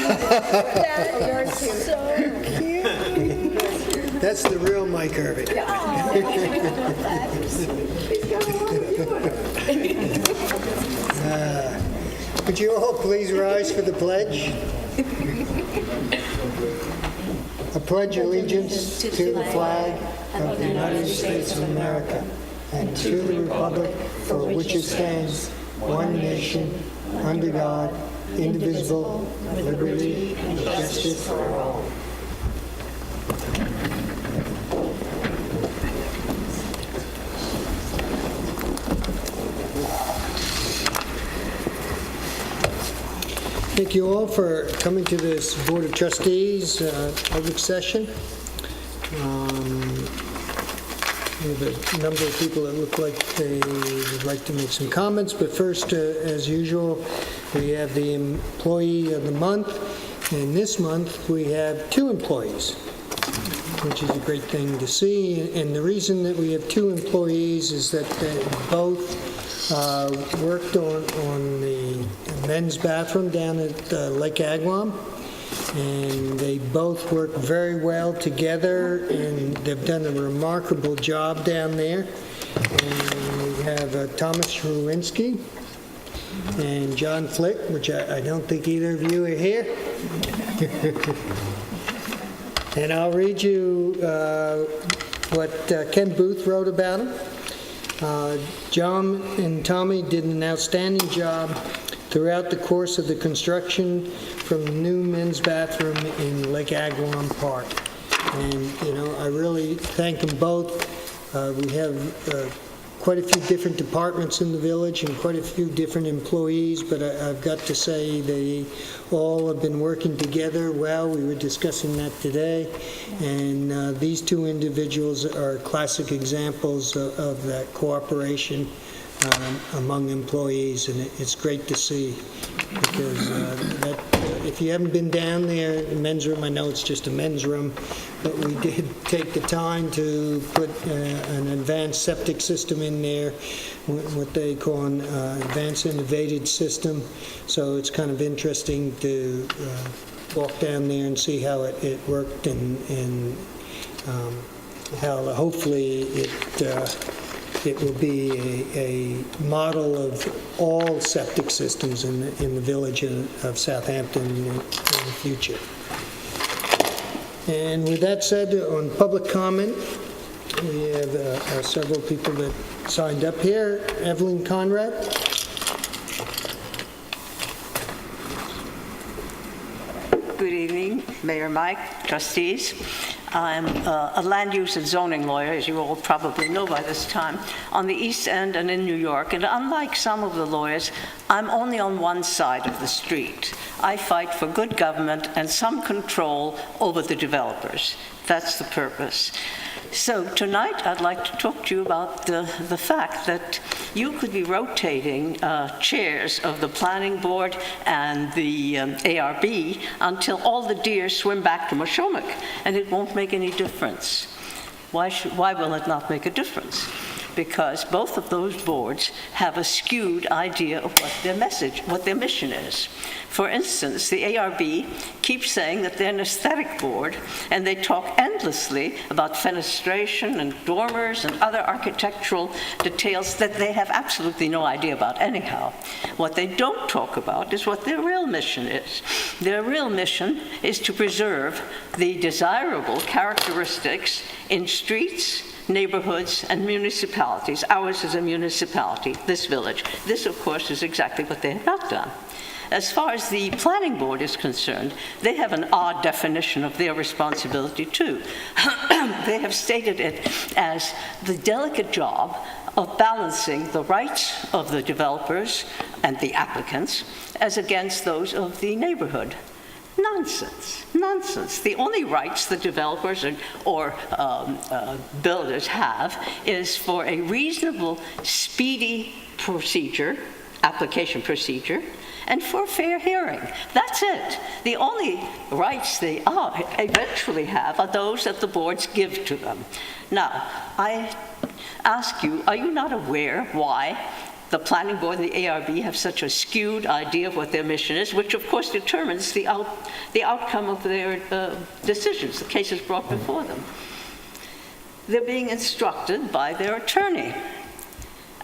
You're so cute. That's the real Mike Irving. Would you all please rise for the pledge? I pledge allegiance to the flag of the United States of America and to the republic for which it stands, one nation, under God, indivisible, with liberty and justice for all. Thank you all for coming to this Board of Trustees public session. We have a number of people that look like they would like to make some comments, but first, as usual, we have the Employee of the Month, and this month we have 2 employees, which is a great thing to see. And the reason that we have 2 employees is that they both worked on the men's bathroom down at Lake Agawam, and they both work very well together, and they've done a remarkable job down there. And we have Thomas Ruinski and John Flick, which I don't think either of you are here. And I'll read you what Ken Booth wrote about him. John and Tommy did an outstanding job throughout the course of the construction from the new men's bathroom in Lake Agawam Park. And, I really thank them both. We have quite a few different departments in the village and quite a few different employees, but I've got to say they all have been working together well. We were discussing that today, and these 2 individuals are classic examples of that cooperation among employees, and it's great to see, because if you haven't been down there, the men's room, I know it's just a men's room, but we did take the time to put an advanced septic system in there, what they call an advanced innovated system. So it's kind of interesting to walk down there and see how it worked, and how hopefully it will be a model of all septic systems in the village of Southampton in the future. And with that said, on public comment, we have several people that signed up here. Evelyn Conrad. Good evening, Mayor Mike, trustees. I'm a land use and zoning lawyer, as you all probably know by this time, on the East End and in New York. And unlike some of the lawyers, I'm only on one side of the street. I fight for good government and some control over the developers. That's the purpose. So tonight, I'd like to talk to you about the fact that you could be rotating chairs of the planning board and the ARB until all the deer swim back to Moshomick, and it won't make any difference. Why will it not make a difference? Because both of those boards have a skewed idea of what their mission is. For instance, the ARB keeps saying that they're an aesthetic board, and they talk endlessly about fenestration and dormers and other architectural details that they have absolutely no idea about anyhow. What they don't talk about is what their real mission is. Their real mission is to preserve the desirable characteristics in streets, neighborhoods, and municipalities. Ours is a municipality, this village. This, of course, is exactly what they have not done. As far as the planning board is concerned, they have an odd definition of their responsibility, too. They have stated it as the delicate job of balancing the rights of the developers and the applicants as against those of the neighborhood. Nonsense, nonsense. The only rights the developers or builders have is for a reasonable, speedy procedure, application procedure, and for fair hearing. That's it. The only rights they eventually have are those that the boards give to them. Now, I ask you, are you not aware why the planning board and the ARB have such a skewed idea of what their mission is, which of course determines the outcome of their decisions, the cases brought before them. They're being instructed by their attorney.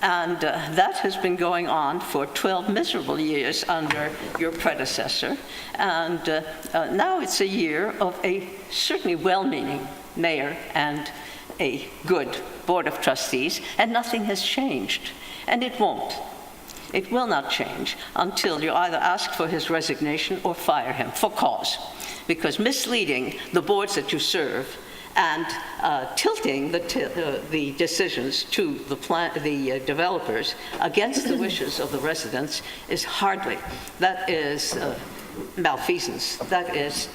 And that has been going on for 12 miserable years under your predecessor. And now it's a year of a certainly well-meaning mayor and a good board of trustees, and nothing has changed. And it won't. It will not change until you either ask for his resignation or fire him for cause. Because misleading the boards that you serve and tilting the decisions to the developers against the wishes of the residents is hardly, that is malfeasance. That is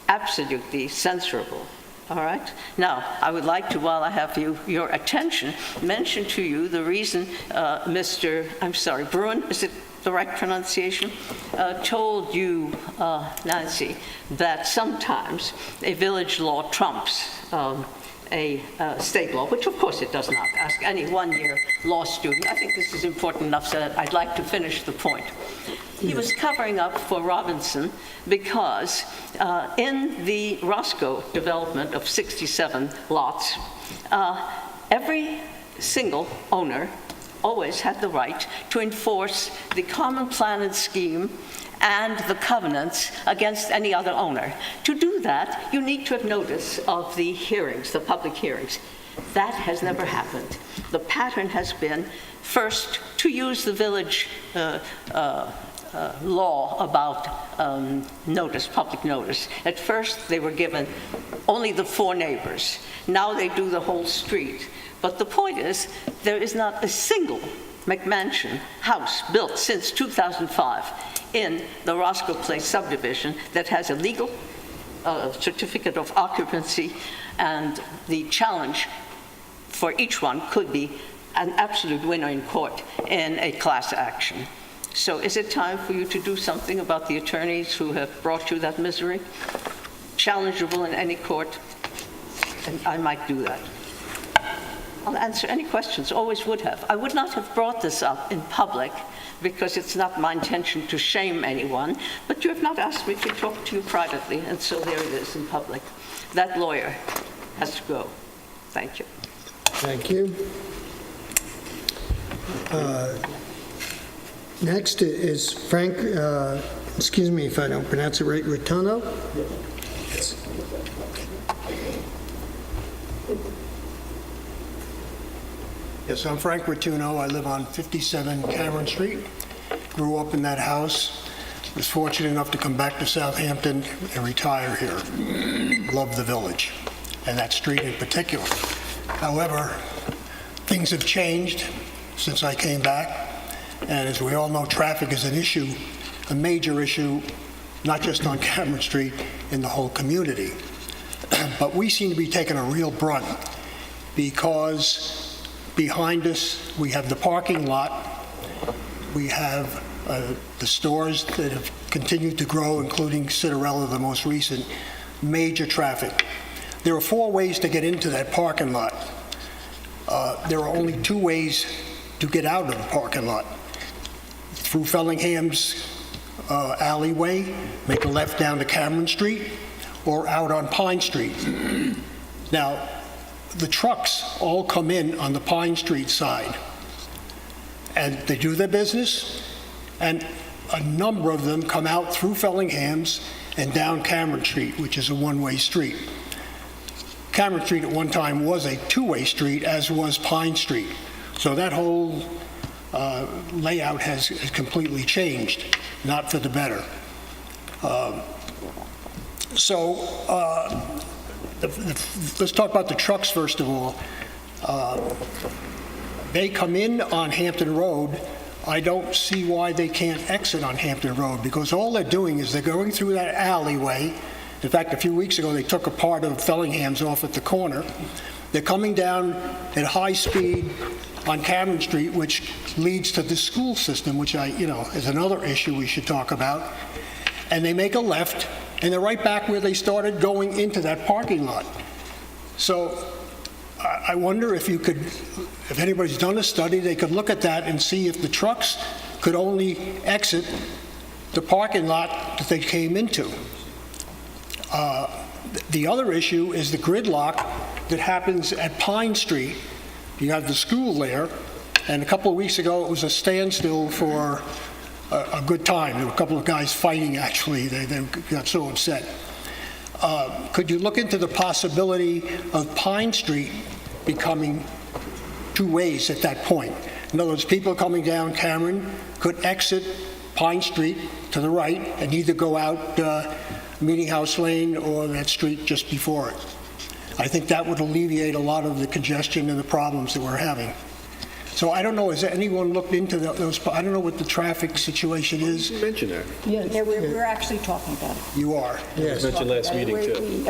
absolutely censurable. All right? Now, I would like to, while I have your attention, mention to you the reason Mr. Bruin, is it the right pronunciation, told you, Nancy, that sometimes a village law trumps a state law, which of course it does not. Ask any one-year law student. I think this is important enough so that I'd like to finish the point. He was covering up for Robinson because in the Roscoe development of 67 lots, every single owner always had the right to enforce the common plan and scheme and the covenants against any other owner. To do that, you need to have notice of the hearings, the public hearings. That has never happened. The pattern has been first to use the village law about notice, public notice. At first, they were given only the 4 neighbors. Now they do the whole street. But the point is, there is not a single McMansion house built since 2005 in the Roscoe Place subdivision that has a legal certificate of occupancy, and the challenge for each one could be an absolute winner in court in a class action. So is it time for you to do something about the attorneys who have brought you that misery? Challengeable in any court, and I might do that. I'll answer any questions, always would have. I would not have brought this up in public because it's not my intention to shame anyone, but you have not asked me to talk to you privately, and so there it is in public. That lawyer has to go. Thank you. Thank you. Next is Frank, excuse me if I don't pronounce it right, Rotuno? Yes. Yes, I'm Frank Rotuno. I live on 57 Cameron Street. Grew up in that house. Was fortunate enough to come back to Southampton and retire here. Love the village, and that street in particular. However, things have changed since I came back. And as we all know, traffic is an issue, a major issue, not just on Cameron Street, in the whole community. But we seem to be taking a real brunt because behind us, we have the parking lot, we have the stores that have continued to grow, including Cinderella, the most recent, major traffic. There are 4 ways to get into that parking lot. There are only 2 ways to get out of the parking lot. Through Fellingham's alleyway, make a left down to Cameron Street, or out on Pine Street. Now, the trucks all come in on the Pine Street side, and they do their business, and a number of them come out through Fellingham's and down Cameron Street, which is a one-way street. Cameron Street at one time was a 2-way street, as was Pine Street. So that whole layout has completely changed, not for the better. Let's talk about the trucks first of all. They come in on Hampton Road. I don't see why they can't exit on Hampton Road, because all they're doing is they're going through that alleyway. In fact, a few weeks ago, they took a part of Fellingham's off at the corner. They're coming down at high speed on Cameron Street, which leads to the school system, which is another issue we should talk about. And they make a left, and they're right back where they started going into that parking lot. So I wonder if you could, if anybody's done a study, they could look at that and see if the trucks could only exit the parking lot that they came into. The other issue is the gridlock that happens at Pine Street. You have the school there, and a couple of weeks ago, it was a standstill for a good time. There were a couple of guys fighting, actually. They got so upset. Could you look into the possibility of Pine Street becoming two ways at that point? In other words, people coming down Cameron could exit Pine Street to the right and either go out Meeting House Lane or that street just before it. I think that would alleviate a lot of the congestion and the problems that we're having. So I don't know, has anyone looked into those? I don't know what the traffic situation is. You mentioned that. Yeah, we're actually talking about it. You are. Yes. Mentioned last meeting, too.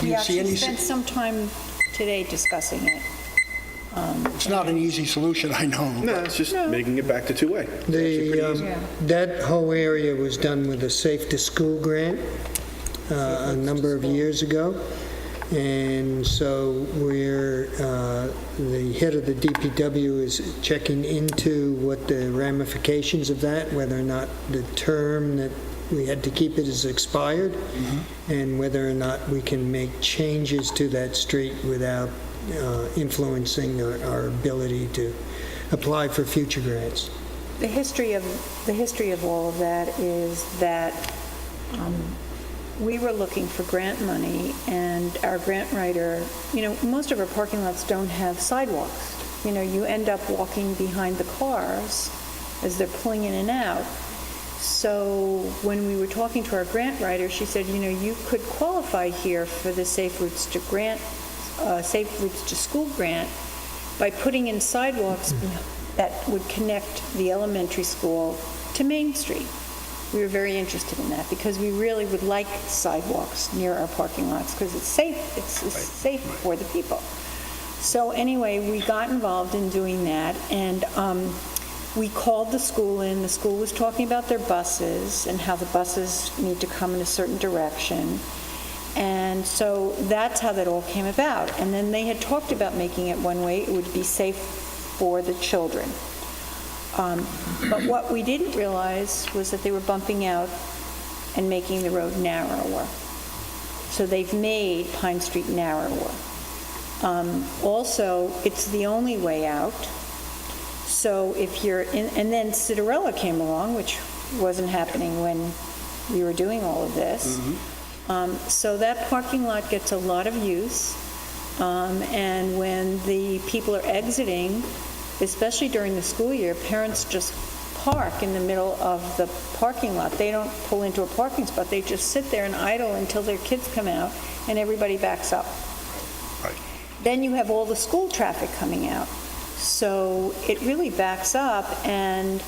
We you see any actually spent some time today discussing it. It's not an easy solution, I know. No, it's just making it back to two-way. That whole area was done with a Safe to School grant a number of years ago. And so the head of the DPW is checking into what the ramifications of that, whether or not the term that we had to keep it is expired, and whether or not we can make changes to that street without influencing our ability to apply for future grants. The history of all of that is that we were looking for grant money, and our grant writer, most of our parking lots don't have sidewalks. You end up walking behind the cars as they're pulling in and out. So when we were talking to our grant writer, she said, you could qualify here for the Safe Routes to School grant by putting in sidewalks that would connect the elementary school to Main Street. We were very interested in that because we really would like sidewalks near our parking lots because it's safe. It's safe for the people. So anyway, we got involved in doing that, and we called the school in. The school was talking about their buses and how the buses need to come in a certain direction. And so that's how that all came about. And then they had talked about making it one way. It would be safe for the children. But what we didn't realize was that they were bumping out and making the road narrower. So they've made Pine Street narrower. Also, it's the only way out. So if you're in, and then Citarella came along, which wasn't happening when we were doing all of this. So that parking lot gets a lot of use. And when the people are exiting, especially during the school year, parents just park in the middle of the parking lot. They don't pull into a parking spot. They just sit there and idle until their kids come out and everybody backs up. Right. Then you have all the school traffic coming out. So it really backs up, and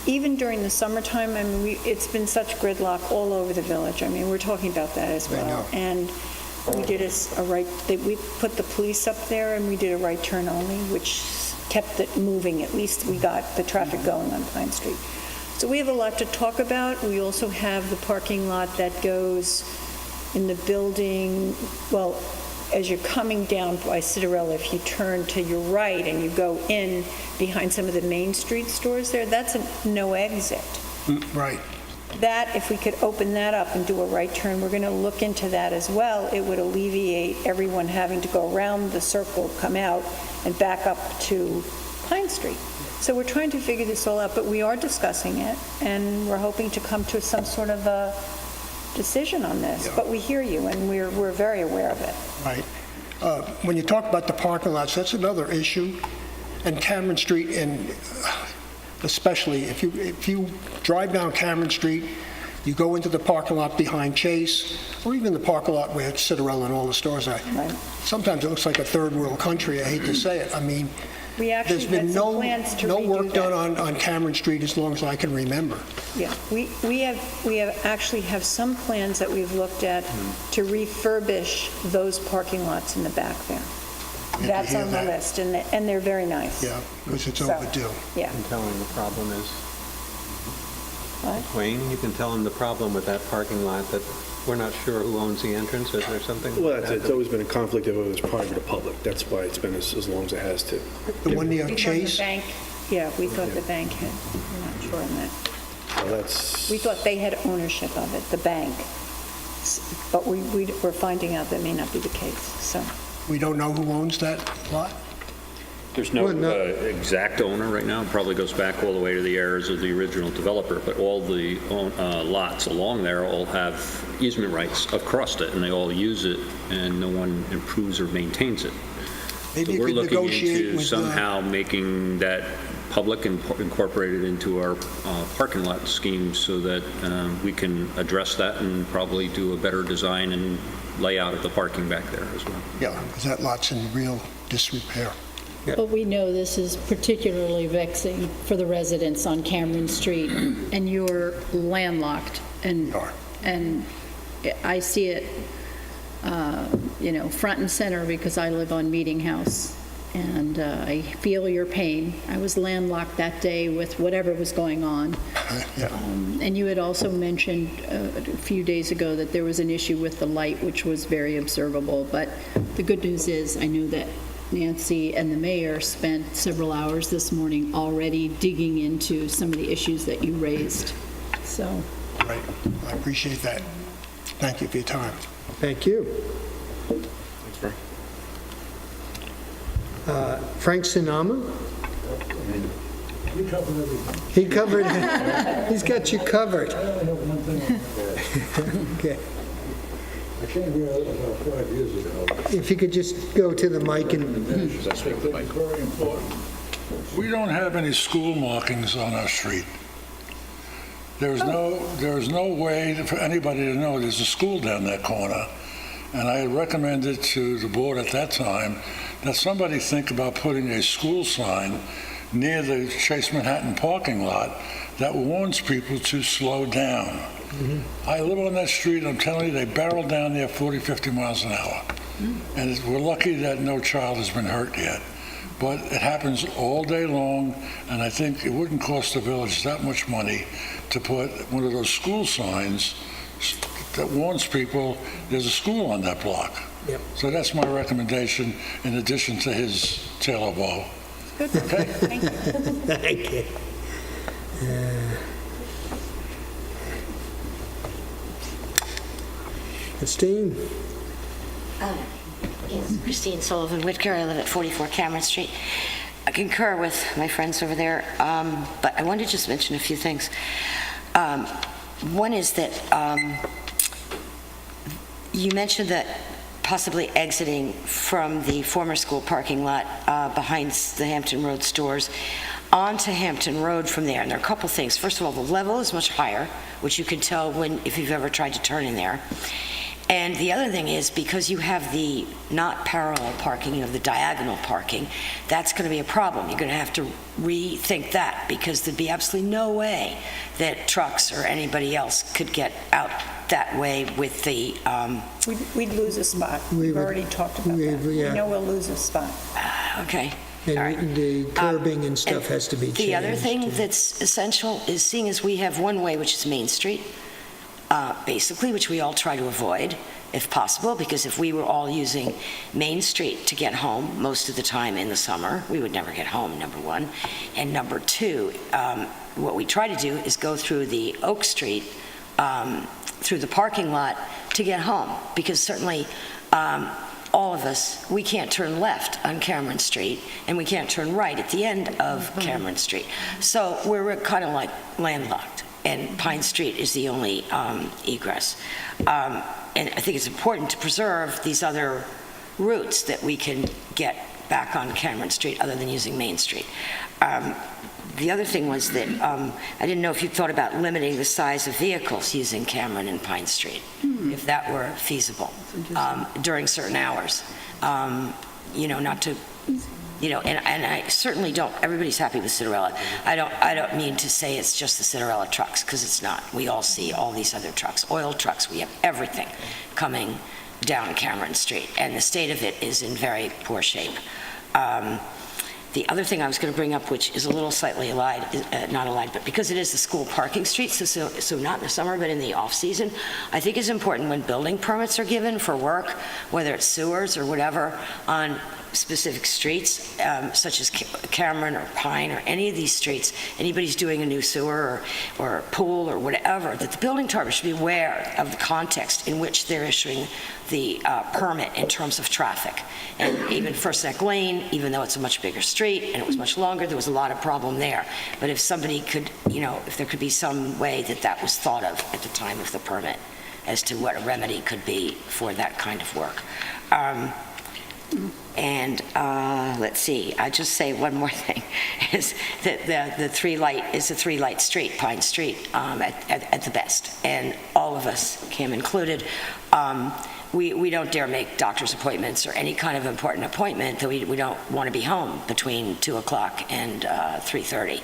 even during the summertime, it's been such gridlock all over the village. We're talking about that as well. I know. And we did we put the police up there, and we did a right turn only, which kept it moving. At least we got the traffic going on Pine Street. So we have a lot to talk about. We also have the parking lot that goes in the building, well, as you're coming down by Citarella, if you turn to your right and you go in behind some of the Main Street stores there, that's a no exit. Right. That, if we could open that up and do a right turn, we're going to look into that as well. It would alleviate everyone having to go around the circle, come out, and back up to Pine Street. So we're trying to figure this all out, but we are discussing it, and we're hoping to come to some sort of a decision on this. Yeah. But we hear you, and we're very aware of it. Right. When you talk about the parking lots, that's another issue. And Cameron Street, and especially if you drive down Cameron Street, you go into the parking lot behind Chase, or even the parking lot where Citarella and all the stores are. Right. Sometimes it looks like a third world country. I hate to say it. We actually There's been had some plans to no redo work that. done on Cameron Street as long as I can remember. Yeah, we actually have some plans that we've looked at to refurbish those parking lots in the back there. to That's hear on the that. list, and they're very nice. Yeah, because it's So, overdue. Yeah. I'm telling you, the problem is Wayne, you can tell him the problem with that parking lot, that we're not sure who owns the entrance. Is there something? Well, it's always been a conflict if it was private or public. That's why it's been as long as it has to. The one near We thought the Chase? bank, yeah, we thought the bank had, we're not sure on that. Well, that's, We thought they had ownership of it, the bank. But we're finding out that may not be the case, so. We don't know who owns that lot? There's no Well, no. exact owner right now. It probably goes back all the way to the heirs of the original developer, but all the lots along there all have easement rights across it, and they all use it, and no one improves or maintains it. Maybe So you we're could looking negotiate into with... somehow making that public and incorporated into our parking lot scheme so that we can address that and probably do a better design and layout of the parking back there as well. Yeah, because that lot's in real disrepair. But we know this is particularly vexing for the residents on Cameron Street, and you're landlocked, and, We are. and I see it, front and center because I live on Meeting House, and I feel your pain. I was landlocked that day with whatever was going on. Yeah. And you had also mentioned a few days ago that there was an issue with the light, which was very observable, but the good news is I know that Nancy and the mayor spent several hours this morning already digging into some of the issues that you raised. So, Right. I appreciate that. Thank you for your time. Thank you. thanks, Frank. Frank Sinama? You covered everything. He covered, he's got you covered. I only have one thing on that. Okay. I came here about 5 years ago. If you could just go to the mic and, I think it's very important. We don't have any school markings on our street. There is no way for anybody to know there's a school down that corner. And I had recommended to the board at that time that somebody think about putting a school sign near the Chase Manhattan parking lot that warns people to slow down. I live on that street, I'm telling you, they barrel down there 40, 50 miles an hour. And we're lucky that no child has been hurt yet. But it happens all day long, and I think it wouldn't cost the village that much money to put one of those school signs that warns people there's a school on that block. Yep. So that's my recommendation in addition to his tailor bow. Good, Okay? thank you. thank you. Christine? Yes, Christine Sullivan Whitaker. I live at 44 Cameron Street. I concur with my friends over there, but I wanted to just mention a few things. One is that you mentioned that possibly exiting from the former school parking lot behind the Hampton Road stores onto Hampton Road from there. And there are a couple things. First of all, the level is much higher, which you can tell if you've ever tried to turn in there. And the other thing is, because you have the not parallel parking, you have the diagonal parking, that's going to be a problem. You're going to have to rethink that, because there'd be absolutely no way that trucks or anybody else could get out that way with the... We'd lose a spot. We We've would- already talked about that. We yeah. know we'll lose a spot. Okay. All right. And the curbing and stuff has to be changed. The other thing that's essential is, seeing as we have one way, which is Main Street, basically, which we all try to avoid if possible, because if we were all using Main Street to get home most of the time in the summer, we would never get home, number one. And number two, what we try to do is go through the Oak Street, through the parking lot to get home, because certainly all of us, we can't turn left on Cameron Street, and we can't turn right at the end of Cameron Street. So we're kind of like landlocked, and Pine Street is the only egress. And I think it's important to preserve these other routes that we can get back on Cameron Street other than using Main Street. The other thing was that I didn't know if you thought about limiting the size of vehicles using Cameron and Pine Street, if that were feasible during certain hours. Not to, and I certainly don't, everybody's happy with Cinderella. I don't mean to say it's just the Cinderella trucks, because it's not. We all see all these other trucks, oil trucks, we have everything coming down Cameron Street, and the state of it is in very poor shape. The The other thing I was going to bring up, which is a little slightly allied, not allied, but because it is the school parking street, so not in the summer, but in the off-season, I think it's important when building permits are given for work, whether it's sewers or whatever, on specific streets, such as Cameron or Pine or any of these streets, anybody's doing a new sewer or pool or whatever, that the building department should be aware of the context in which they're issuing the permit in terms of traffic. And even First Neck Lane, even though it's a much bigger street and it was much longer, there was a lot of problem there. But if somebody could, if there could be some way that was thought of at the time of the permit as to what a remedy could be for that kind of work. And let's see, I just say one more thing, is that the three-light street, Pine Street, at the best, and all of us, Kim included, we don't dare make doctor's appointments or any kind of important appointment that we don't want to be home between 2 o'clock and 3:30.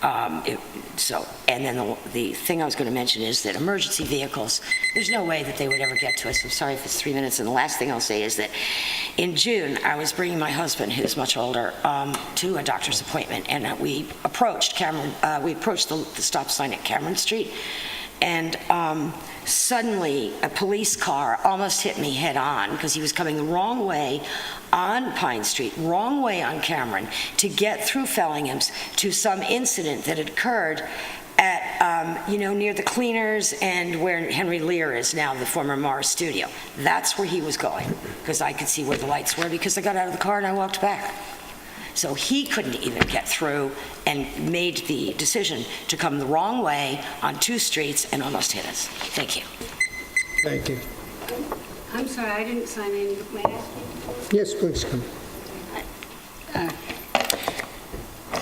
And then the thing I was going to mention is that emergency vehicles, there's no way that they would ever get to us. I'm sorry if it's 3 minutes. And the last thing I'll say is that in June, I was bringing my husband, who's much older, to a doctor's appointment. And we approached the stop sign at Cameron Street. And suddenly, a police car almost hit me head on because he was coming the wrong way on Pine Street, wrong way on Cameron, to get through Fellingham's to some incident that had occurred at, near the cleaners and where Henry Lear is now, the former Mars studio. That's where he was going, because I could see where the lights were because I got out of the car and I walked back. So he couldn't even get through and made the decision to come the wrong way on 2 streets and almost hit us. Thank you. Thank you. I'm sorry, I didn't sign in. May I ask you? Yes, please come.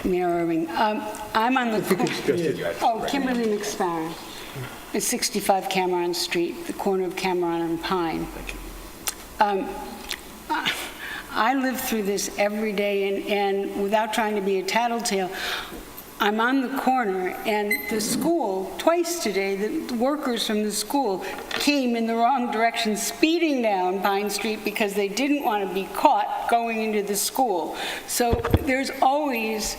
Mayor Irving, I'm on the... Kimberly McSparrow. It's 65 Cameron Street, the corner of Cameron and Pine. I live through this every day, and without trying to be a tattletale, I'm on the corner, and the school, twice today, the workers from the school came in the wrong direction, speeding down Pine Street because they didn't want to be caught going into the school. So there's always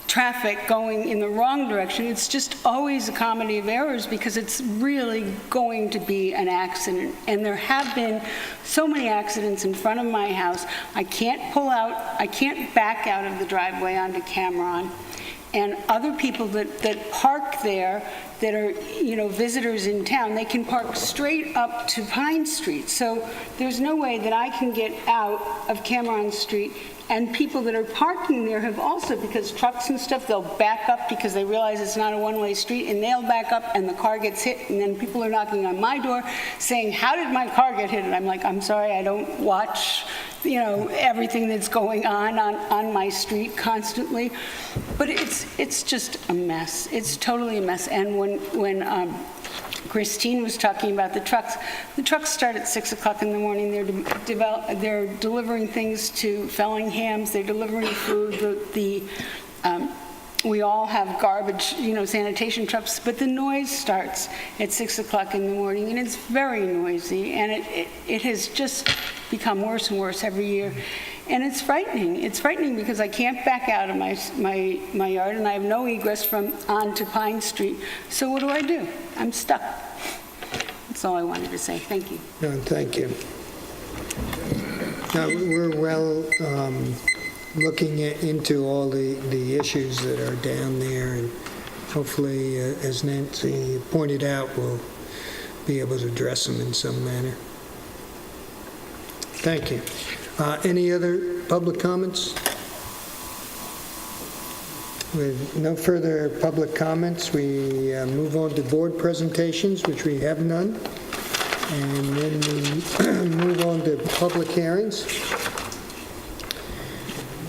traffic going in the wrong direction. It's just always a comedy of errors because it's really going to be an accident. And there have been so many accidents in front of my house. I can't pull out, I can't back out of the driveway onto Cameron. And other people that park there that are, visitors in town, they can park straight up to Pine Street. So there's no way that I can get out of Cameron Street. And people that are parking there have also, because trucks and stuff, they'll back up because they realize it's not a one-way street, and they'll back up and the car gets hit, and then people are knocking on my door saying, how did my car get hit? And I'm like, I'm sorry, I don't watch, everything that's going on my street constantly. But it's just a mess. It's totally a mess. And when Christine was talking about the trucks start at 6 o'clock in the morning. They're delivering things to Fellingham's. They're delivering food. We all have garbage, sanitation trucks, but the noise starts at 6 o'clock in the morning, and it's very noisy, and it has just become worse and worse every year. And it's frightening. It's frightening because I can't back out of my yard, and I have no egress from onto Pine Street. So what do? I'm stuck. That's all I wanted to say. Thank you. No, thank you. Now, we're looking into all the issues that are down there, and hopefully, as Nancy pointed out, we'll be able to address them in some manner. Thank you. Any other public comments? With no further public comments, we move on to board presentations, which we have none. And then we move on to public hearings.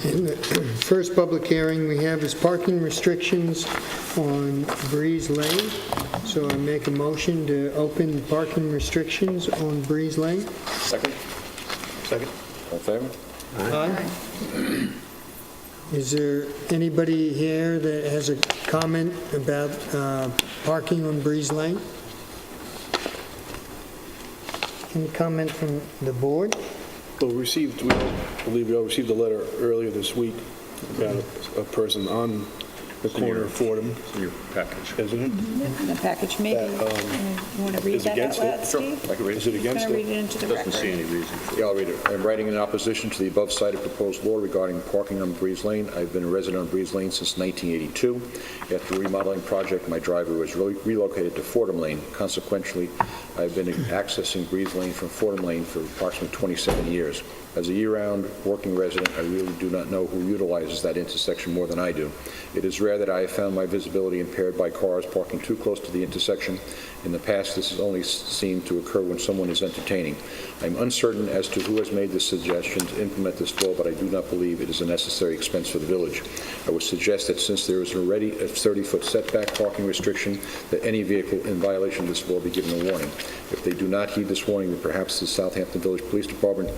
And the first public hearing we have is parking restrictions on Breeze Lane. So I make a motion to open parking restrictions on Breeze Lane. Second. All in favor? Aye. Is there anybody here that has a comment about parking on Breeze Lane? Any comment from the board? Well, I believe we all received a letter earlier this week about a person on the corner of Fordham, It's in your package. isn't it? In the package, maybe. You want to read is that out against it? loud, Sure. Steve? I can read it. Is it against Going to it? read it into the Doesn't see record. any reason. Yeah, I'll read it. I'm writing in opposition to the above-cited proposed law regarding parking on Breeze Lane. I've been a resident on Breeze Lane since 1982. After the remodeling project, my driveway was relocated to Fordham Lane. Consequently, I've been accessing Breeze Lane from Fordham Lane for approximately 27 years. As a year-round working resident, I really do not know who utilizes that intersection more than I do. It is rare that I have found my visibility impaired by cars parking too close to the intersection. In the past, this has only seemed to occur when someone is entertaining. I'm uncertain as to who has made this suggestion to implement this law, but I do not believe it is a necessary expense for the village. I would suggest that since there is already a 30-foot setback parking restriction, that any vehicle in violation of this law be given a warning. If they do not heed this warning, then perhaps the Southampton Village Police Department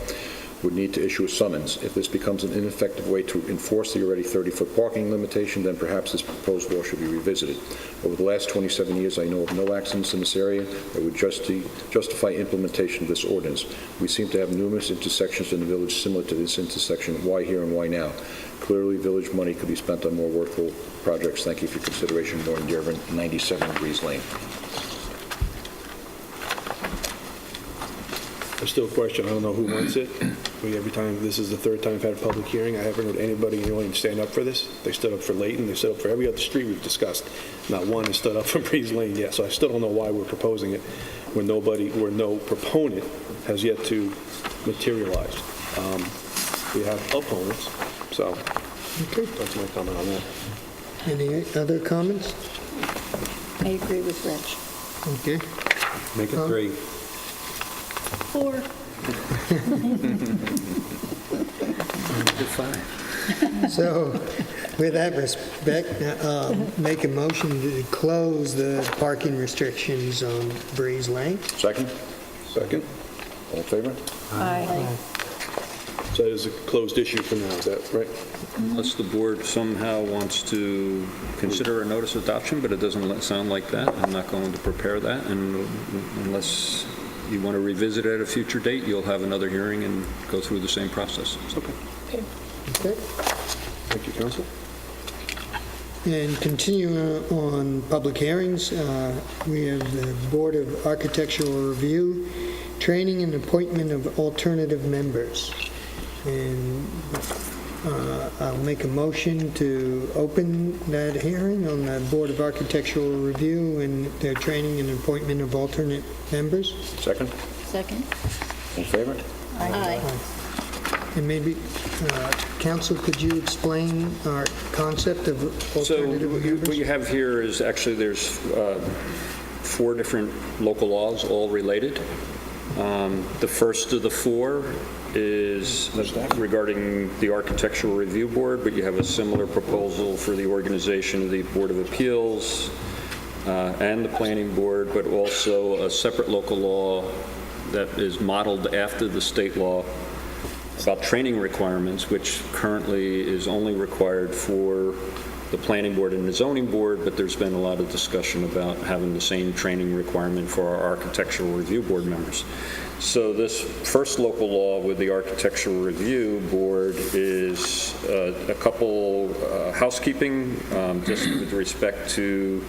would need to issue a summons. If this becomes an ineffective way to enforce the already 30-foot parking limitation, then perhaps this proposed law should be revisited. Over the last 27 years, I know of no accidents in this area that would justify implementation of this ordinance. We seem to have numerous intersections in the village similar to this intersection. Why here and why now? Clearly, village money could be spent on more worthwhile projects. Thank you for your consideration. Warren Dearborn, 97 Breeze Lane. I still question, I don't know who wants it. Every time, this is the third time I've had a public hearing, I haven't heard anybody in the audience stand up for this. They stood up for Layton, they stood up for every other street we've discussed. Not one has stood up for Breeze Lane yet, so I still don't know why we're proposing it when no proponent has yet to materialize. We have opponents, so that's my comment on that. Any other comments? I agree with Rich. Okay. Make it 3. 4. So, with that respect, make a motion to close the parking restrictions on Breeze Lane. Second? Second? All in favor? Aye. So that is a closed issue for now, is that right? Unless the board somehow wants to consider a notice of adoption, but it doesn't sound like that. I'm not going to prepare that, and unless you want to revisit it at a future date, you'll have another hearing and go through the same process. Okay. Okay. Thank you, Counsel. And continuing on public hearings, we have the Board of Architectural Review, training and appointment of alternative members. And I'll make a motion to open that hearing on the Board of Architectural Review and their training and appointment of alternate members. Second? Second? All in favor? Aye. And maybe, Council, could you explain our concept of So alternative what members? you have here is actually there's 4 different local laws, all related. The first of the 4 is regarding the Architectural Review Board, but you have a similar proposal for the organization of the Board of Appeals and the Planning Board, but also a separate local law that is modeled after the state law about training requirements, which currently is only required for the Planning Board and the Zoning Board, but there's been a lot of discussion about having the same training requirement for our Architectural Review Board members. So this first local law with the Architectural Review Board is a couple housekeeping, just with respect to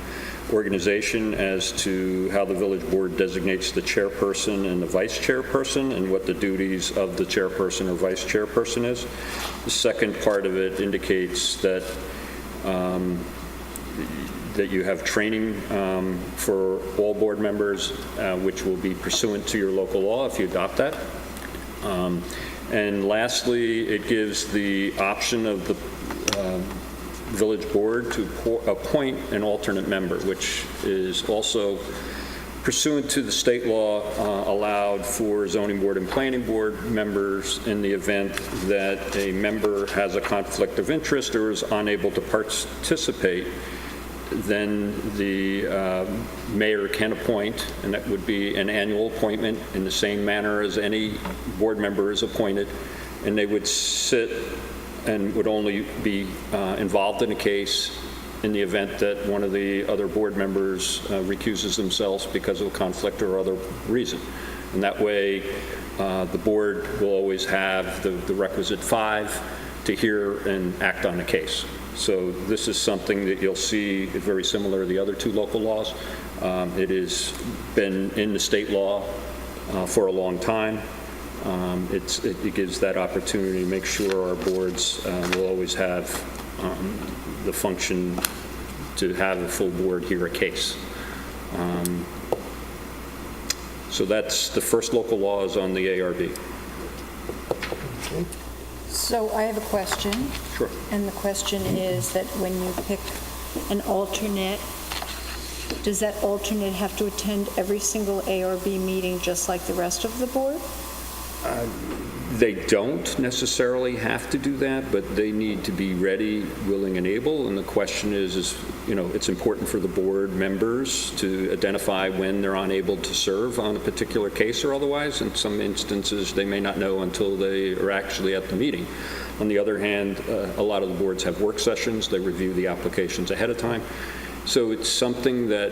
organization as to how the village board designates the chairperson and the vice chairperson and what the duties of the chairperson or vice chairperson is. The second part of it indicates that that you have training for all board members, which will be pursuant to your local law if you adopt that. And lastly, it gives the option of the village board to appoint an alternate member, which is also pursuant to the state law allowed for zoning board and planning board members in the event that a member has a conflict of interest or is unable to participate. Then the mayor can appoint, and that would be an annual appointment in the same manner as any board member is appointed, and they would sit and would only be involved in a case in the event that one of the other board members recuses themselves because of a conflict or other reason. And that way, the board will always have the requisite 5 to hear and act on a case. So this is something that you'll see very similar to the other two local laws. It has been in the state law for a long time. It gives that opportunity to make sure our boards will always have the function to have a full board hear a case. So that's the first local law is on the ARB. So I have a question. Sure. And the question is that when you pick an alternate, does that alternate have to attend every single ARB meeting just like the rest of the board? They don't necessarily have to do that, but they need to be ready, willing, and able. And the question is, it's important for the board members to identify when they're unable to serve on a particular case or otherwise. In some instances, they may not know until they are actually at the meeting. On the other hand, a lot of the boards have work sessions. They review the applications ahead of time. So it's something that,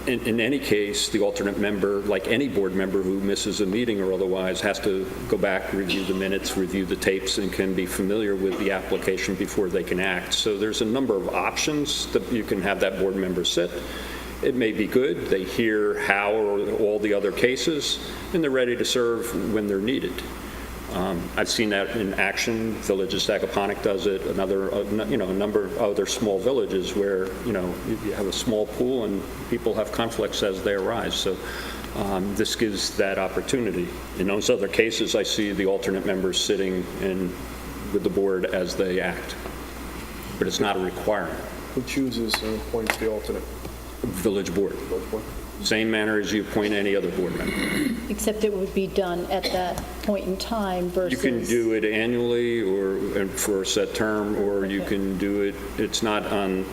in any case, the alternate member, like any board member who misses a meeting or otherwise, has to go back, review the minutes, review the tapes, and can be familiar with the application before they can act. So there's a number of options that you can have that board member sit. It may be good. They hear how or all the other cases, and they're ready to serve when they're needed. I've seen that in action. Village of Sagaponic does it. A number of other small villages where you have a small pool and people have conflicts as they arise. So this gives that opportunity. In those other cases, I see the alternate members sitting with the board as they act, but it's not a requirement. Who chooses and appoints the alternate? Village board. Village board? Same manner as you appoint any other board member. Except it would be done at that point in time versus... You can do it annually or for a set term, or you can do it, it's not on,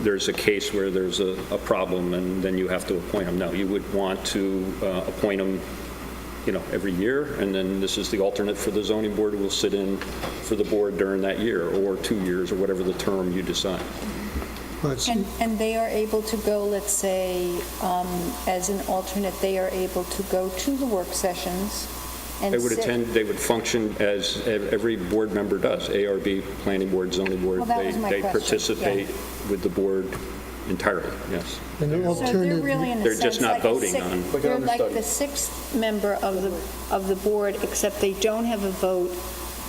there's a case where there's a problem and then you have to appoint them. No, you would want to appoint them, every year, and then this is the alternate for the zoning board who will sit in for the board during that year, or 2 years, or whatever the term you decide. And they are able to go, let's say, as an alternate, they are able to go to the work sessions and They would sit. attend, they would function as every board member does, ARB, planning board, zoning board. Well, that was my They question, participate with the board entirely, yes. An So they're alternative, really, in a They're just sense, not like the voting sixth- on- Like They're an like understudy. the sixth member of the board, except they don't have a vote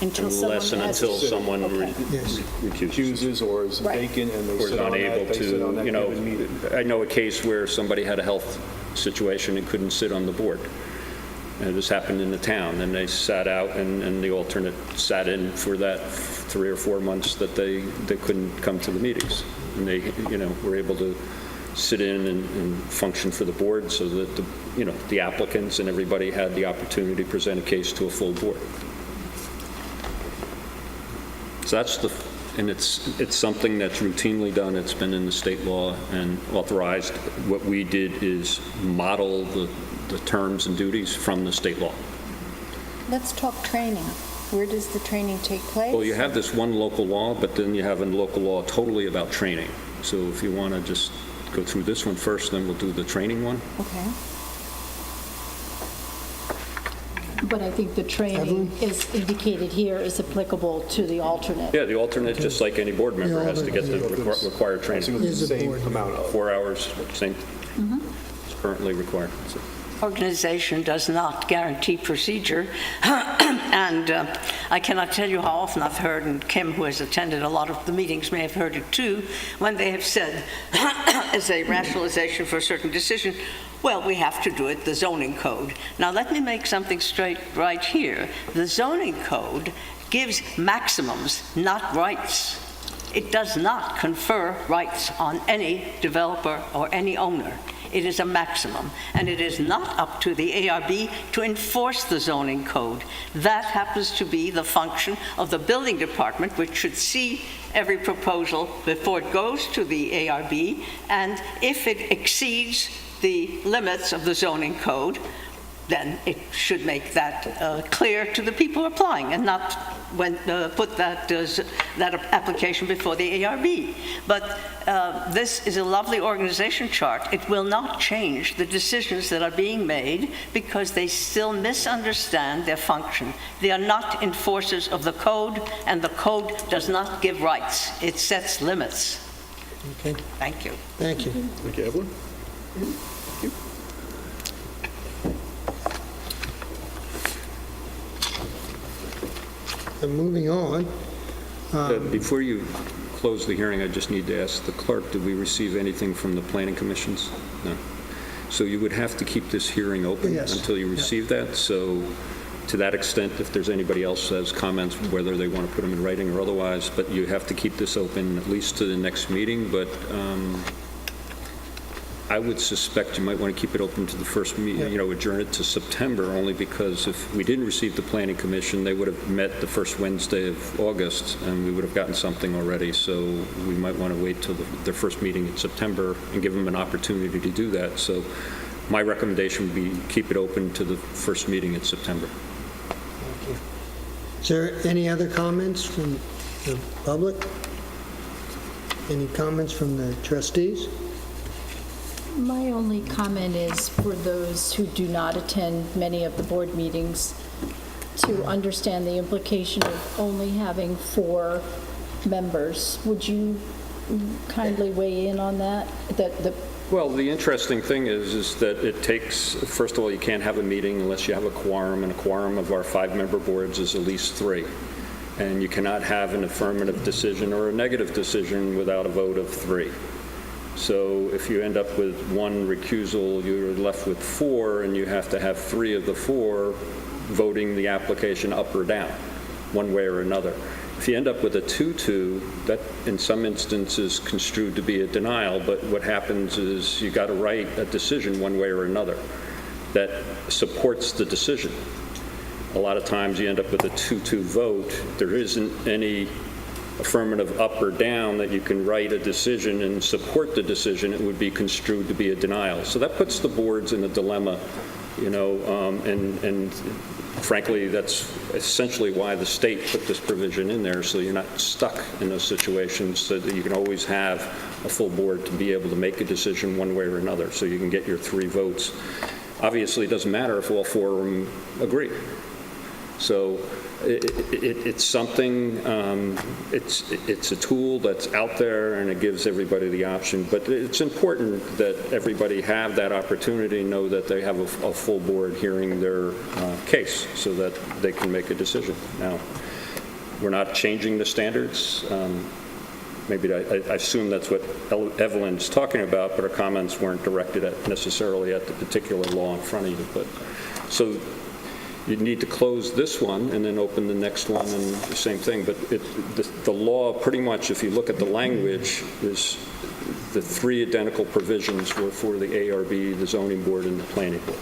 until someone has... Until someone Okay. yes. Chooses or is Right. vacant and they or is sit on unable that, they sit on that given meeting. I know a case where somebody had a health situation and couldn't sit on the board. And this happened in the town, and they sat out, and the alternate sat in for that 3 or 4 months that they couldn't come to the meetings. And they, were able to sit in and function for the board so that, the applicants and everybody had the opportunity to present a case to a full board. So that's and it's something that's routinely done. It's been in the state law and authorized. What we did is model the terms and duties from the state law. Let's talk training. Where does the training take place? Well, you have this one local law, but then you have a local law totally about training. So if you want to just go through this one first, then we'll do the training one. Okay. But I think the training is indicated here is applicable to the alternate. Yeah, the alternate, just like any board member, has to get the required So training. it's Is the a same board. amount of. 4 hours, same, it's currently required. So- Organization does not guarantee procedure, and I cannot tell you how often I've heard, and Kim, who has attended a lot of the meetings, may have heard it too, when they have said, as a rationalization for a certain decision, well, we have to do it, the zoning code. Now, let me make something straight right here. The zoning code gives maximums, not rights. It does not confer rights on any developer or any owner. It is a maximum, and it is not up to the ARB to enforce the zoning code. That happens to be the function of the building department, which should see every proposal before it goes to the ARB, and if it exceeds the limits of the zoning code, then it should make that clear to the people applying and not put that application before the ARB. But this is a lovely organization chart. It will not change the decisions that are being made because they still misunderstand their function. They are not enforcers of the code, and the code does not give rights. It sets limits. Okay, Thank you. thank you. Thank you, Evelyn. Moving on. Before you close the hearing, I just need to ask the clerk, did we receive anything from the planning commissions? No. So you would have to keep this hearing open Yes. until you receive that. So to that extent, if there's anybody else that has comments, whether they want to put them in writing or otherwise, but you have to keep this open at least to the next meeting. But I would suspect you might want to keep it open to the first meeting, adjourn it to September, only because if we didn't receive the planning commission, they would have met the first Wednesday of August, and we would have gotten something already. So we might want to wait till their first meeting in September and give them an opportunity to do that. So my recommendation would be keep it open to the first meeting in September. Thank you. Is there any other comments from the public? Any comments from the trustees? My only comment is for those who do not attend many of the board meetings to understand the implication of only having 4 members. Would you kindly weigh in on that? Well, the interesting thing is that it takes, first of all, you can't have a meeting unless you have a quorum, and a quorum of our 5-member boards is at least 3. And you cannot have an affirmative decision or a negative decision without a vote of 3. So if you end up with 1 recusal, you're left with 4, and you have to have 3 of the 4 voting the application up or down, one way or another. If you end up with a 2-2, that in some instances construed to be a denial, but what happens is you got to write a decision one way or another that supports the decision. A lot of times you end up with a 2-2 vote. There isn't any affirmative up or down that you can write a decision and support the decision. It would be construed to be a denial. So that puts the boards in a dilemma, and frankly, that's essentially why the state put this provision in there, so you're not stuck in those situations, so that you can always have a full board to be able to make a decision one way or another, so you can get your 3 votes. Obviously, it doesn't matter if all 4 of them agree. So it's something, it's a tool that's out there, and it gives everybody the option. But it's important that everybody have that opportunity, know that they have a full board hearing their case so that they can make a decision. Now, we're not changing the standards. Maybe I assume that's what Evelyn's talking about, but her comments weren't directed necessarily at the particular law in front of you. But so you need to close this one and then open the next one, and the same thing. But the law, pretty much, if you look at the language, is the 3 identical provisions were for the ARB, the zoning board, and the planning board.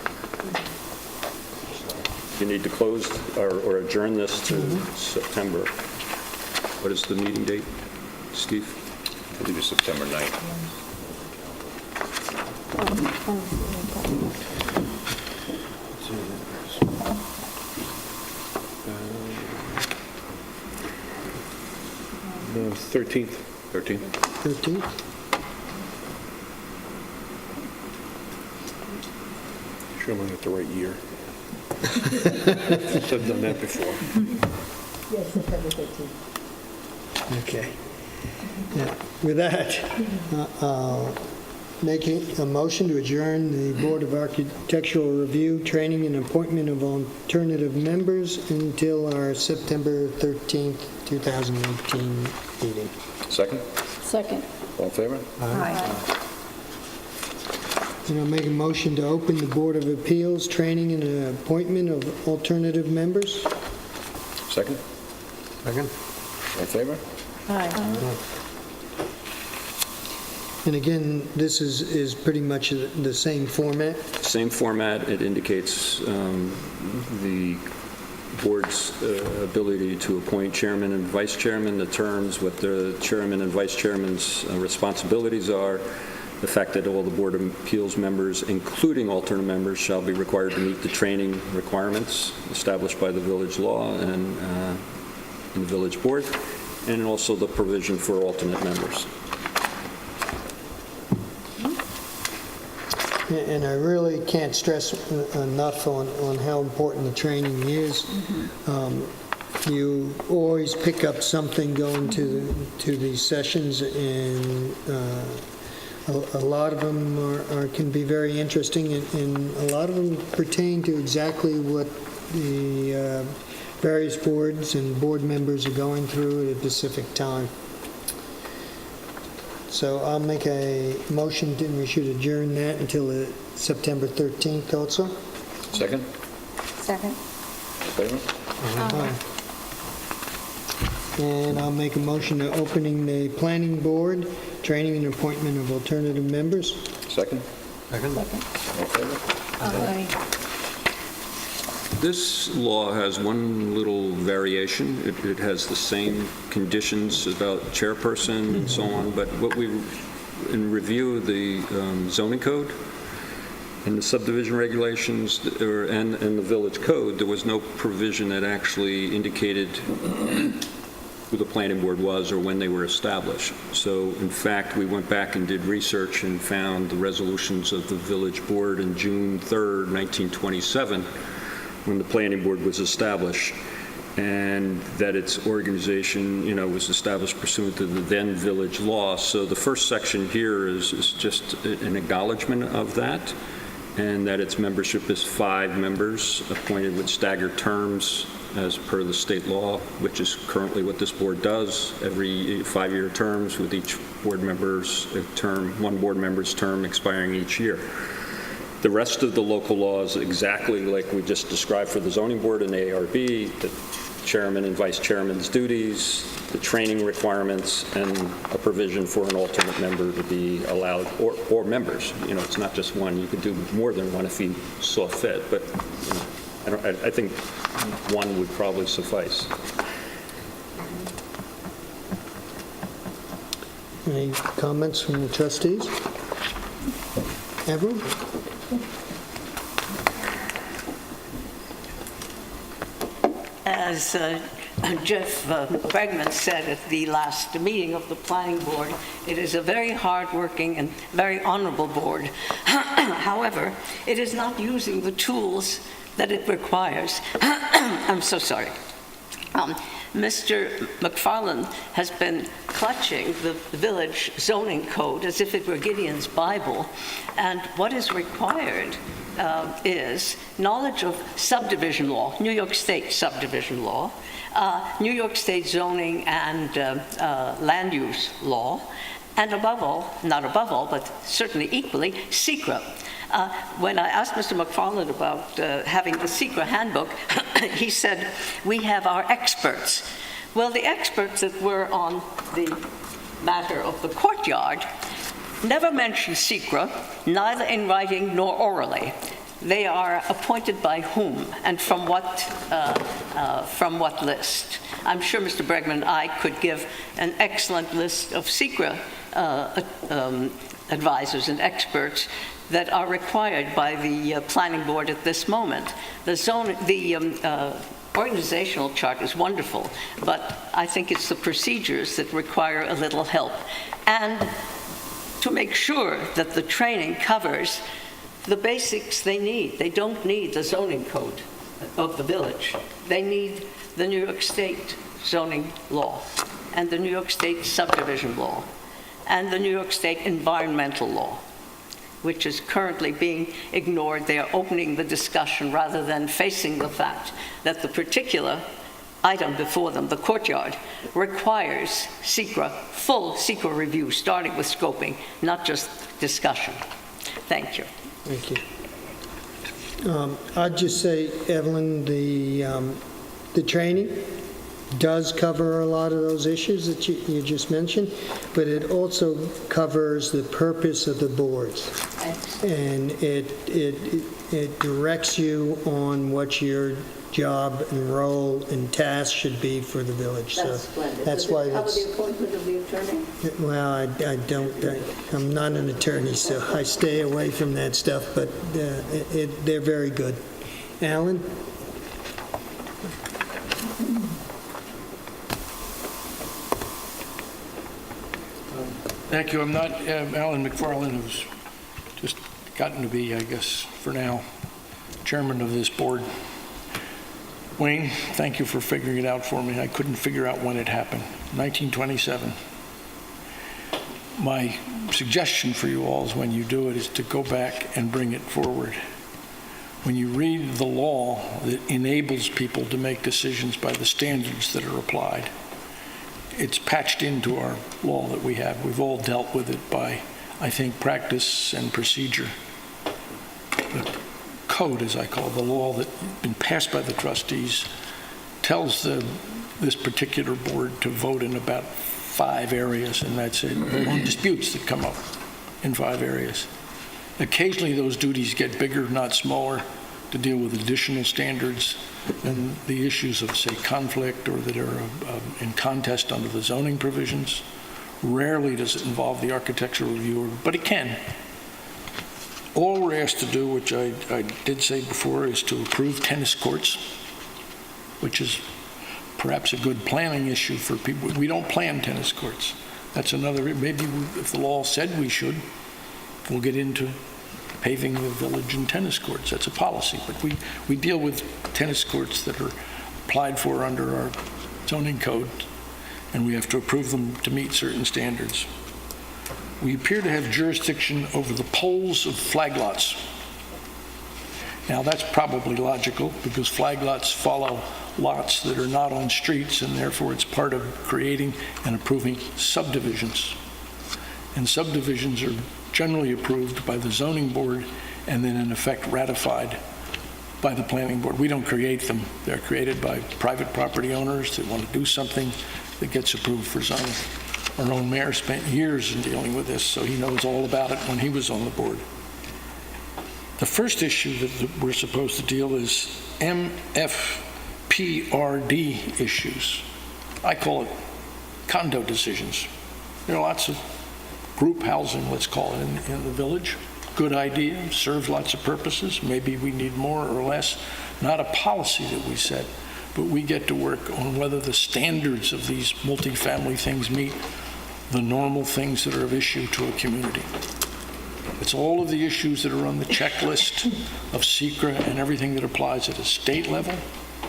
You need to close or adjourn this to September. What is the meeting date, Steve? I believe it's September 9th. The 13th. 13th? 13th? Sure I'm looking at the right year. I've done that before. Yes, September 13th. Okay. Yeah. With that, making a motion to adjourn the Board of Architectural Review, Training, and Appointment of Alternative Members until our September 13th, 2018 meeting. Second? Second. All in favor? Aye. And I'll make a motion to open the Board of Appeals, Training, and Appointment of Alternative Members. Second? Second. All in favor? Aye. And again, this is pretty much the same format. Same format. It indicates the board's ability to appoint chairman and vice chairman, the terms, what the chairman and vice chairman's responsibilities are, the fact that all the Board of Appeals members, including alternate members, shall be required to meet the training requirements established by the village law and the village board, and also the provision for alternate members. And I really can't stress enough on how important the training is. You always pick up something going to these sessions, and a lot of them can be very interesting, and a lot of them pertain to exactly what the various boards and board members are going through at a specific time. So I'll make a motion that we should adjourn that until September 13th also. Second? Second. Favor? Aye. And I'll make a motion to opening the planning board, training and appointment of alternative members. Second? Second? All in favor? This law has one little variation. It has the same conditions about chairperson and so on, but what we, in review of the zoning code and the subdivision regulations and the village code, there was no provision that actually indicated who the planning board was or when they were established. So, in fact, we went back and did research and found the resolutions of the village board in June 3rd, 1927, when the planning board was established, and that its organization, was established pursuant to the then village law. So the first section here is just an acknowledgement of that, and that its membership is 5 members appointed with staggered terms as per the state law, which is currently what this board does, every 5-year terms, with each board member's term, one board member's term expiring each year. The rest of the local laws, exactly like we just described for the zoning board and ARB, the chairman and vice chairman's duties, the training requirements, and a provision for an alternate member to be allowed, or members. It's not just one. You could do more than one if you saw fit, but I think one would probably suffice. Any comments from the trustees? Everyone? As Jeff Bregman said at the last meeting of the planning board, it is a very hardworking and very honorable board. However, it is not using the tools that it requires. I'm so sorry. Mr. McFarland has been clutching the village zoning code as if it were Gideon's Bible, and what is required is knowledge of subdivision law, New York State subdivision law, New York State zoning and land use law, and above all, not above all, but certainly equally, SECRA. When I asked Mr. McFarland about having the SECRA handbook, he said, we have our experts. Well, the experts that were on the matter of the courtyard never mentioned SECRA, neither in writing nor orally. They are appointed by whom and from what list? I'm sure Mr. Bregman and I could give an excellent list of SECRA advisors and experts that are required by the planning board at this moment. The organizational chart is wonderful, but I think it's the procedures that require a little help. And to make sure that the training covers the basics they need. They don't need the zoning code of the village. They need the New York State zoning law and the New York State subdivision law and the New York State environmental law, which is currently being ignored. They are opening the discussion rather than facing the fact that the particular item before them, the courtyard, requires SECRA, full SECRA review, starting with scoping, not just discussion. Thank you. Thank you. I'd just say, Evelyn, the training does cover a lot of those issues that you just mentioned, but it also covers the purpose of the boards. And it directs you on what you're job and role and task should be for the village. So that's why How about it's, the appointment of the attorney? well, I don't, I'm not an attorney, so I stay away from that stuff, but they're very good. Alan? Thank you. I'm not Alan McFarland, who's just gotten to be, I guess, for now, chairman of this board. Wayne, thank you for figuring it out for me. I couldn't figure out when it happened. 1927. My suggestion for you all is when you do it is to go back and bring it forward. When you read the law that enables people to make decisions by the standards that are applied, it's patched into our law that we have. We've all dealt with it by, I think, practice and procedure. The code, as I call it, the law that's been passed by the trustees, tells this particular board to vote in about 5 areas, and that's it. On disputes that come up in 5 areas. Occasionally, those duties get bigger, not smaller, to deal with additional standards and the issues of, say, conflict or that are in contest under the zoning provisions. Rarely does it involve the architectural reviewer, but it can. All we're asked to do, which I did say before, is to approve tennis courts, which is perhaps a good planning issue for people. We don't plan tennis courts. That's another, maybe if the law said we should, we'll get into paving the village in tennis courts. That's a policy, but we deal with tennis courts that are applied for under our zoning code, and we have to approve them to meet certain standards. We appear to have jurisdiction over the poles of flag lots. Now, that's probably logical because flag lots follow lots that are not on streets, and therefore it's part of creating and approving subdivisions. And subdivisions are generally approved by the zoning board and then in effect ratified by the planning board. We don't create them. They're created by private property owners that want to do something that gets approved for zoning. Our own mayor spent years in dealing with this, so he knows all about it when he was on the board. The first issue that we're supposed to deal is MFPRD issues. I call it condo decisions. There are lots of group housing, let's call it, in the village. Good idea, serves lots of purposes. Maybe we need more or less. Not a policy that we set, but we get to work on whether the standards of these multifamily things meet the normal things that are of issue to a community. It's all of the issues that are on the checklist of SECRA and everything that applies at a state level,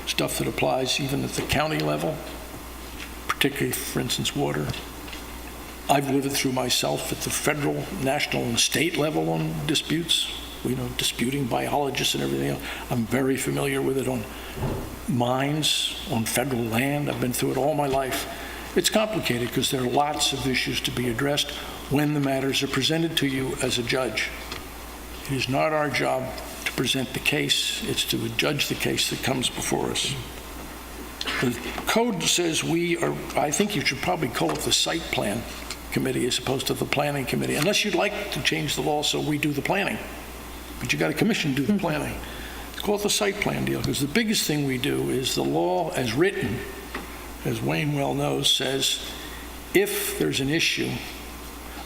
stuff that applies even at the county level, particularly, for instance, water. I've lived it through myself at the federal, national, and state level on disputes, disputing biologists and everything else. I'm very familiar with it on mines, on federal land. I've been through it all my life. It's complicated because there are lots of issues to be addressed when the matters are presented to you as a judge. It is not our job to present the case. It's to judge the case that comes before us. The code says I think you should probably call it the site plan committee as opposed to the planning committee, unless you'd like to change the law so we do the planning. But you got a commission to do the planning. It's called the site plan deal, because the biggest thing we do is the law as written, as Wayne well knows, says if there's an issue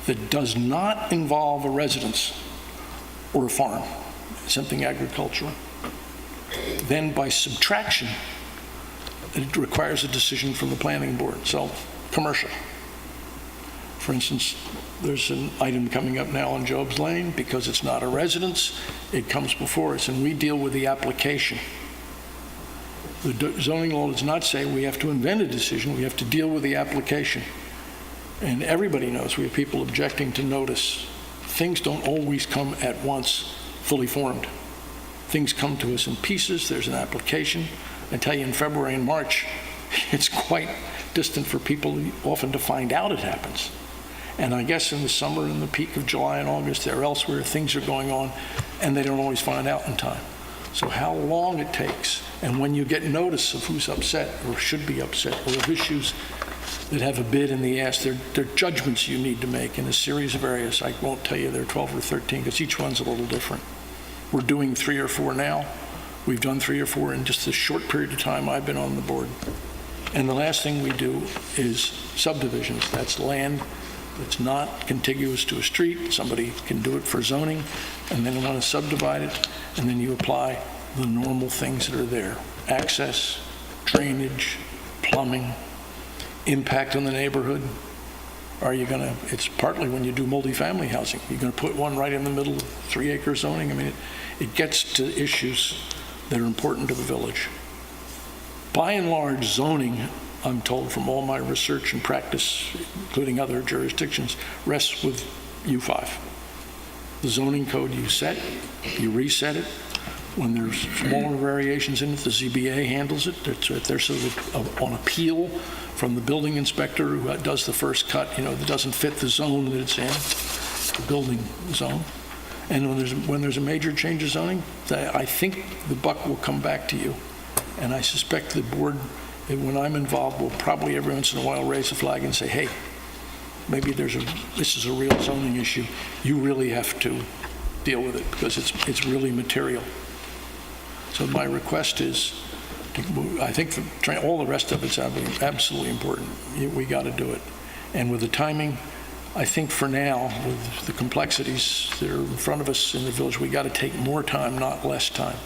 that does not involve a residence or a farm, something agricultural, then by subtraction, it requires a decision from the planning board. So, commercial. For instance, there's an item coming up now on Job's Lane. Because it's not a residence, it comes before us, and we deal with the application. The zoning law does not say we have to invent a decision. We have to deal with the application. And everybody knows we have people objecting to notice. Things don't always come at once fully formed. Things come to us in pieces. There's an application. I tell you, in February and March, it's quite distant for people often to find out it happens. And I guess in the summer, in the peak of July and August, they're elsewhere, things are going on, and they don't always find out in time. So how long it takes, and when you get notice of who's upset or should be upset, or of issues that have a bid in the ass, they're judgments you need to make in a series of areas. I won't tell you there are 12 or 13, because each one's a little different. We're doing 3 or 4 now. We've done 3 or 4 in just the short period of time I've been on the board. And the last thing we do is subdivisions. That's land that's not contiguous to a street. Somebody can do it for zoning, and then they want to subdivide it, and then you apply the normal things that are there. Access, drainage, plumbing, impact on the neighborhood. Are you going to, it's partly when you do multifamily housing, you're going to put one right in the middle of 3-acre zoning. I mean, it gets to issues that are important to the village. By and large, zoning, I'm told from all my research and practice, including other jurisdictions, rests with U5. The zoning code you set, you reset it. When there's smaller variations in it, the ZBA handles it. It's right there so that on appeal from the building inspector who does the first cut, that doesn't fit the zone that it's in, the building zone. And when there's a major change of zoning, I think the buck will come back to you. And I suspect the board, when I'm involved, will probably every once in a while raise a flag and say, hey, maybe this is a real zoning issue. You really have to deal with it because it's really material. So my request is, I think all the rest of it's absolutely important. We got to do it. And with the timing, I think for now, with the complexities that are in front of us in the village, we got to take more time, not less time.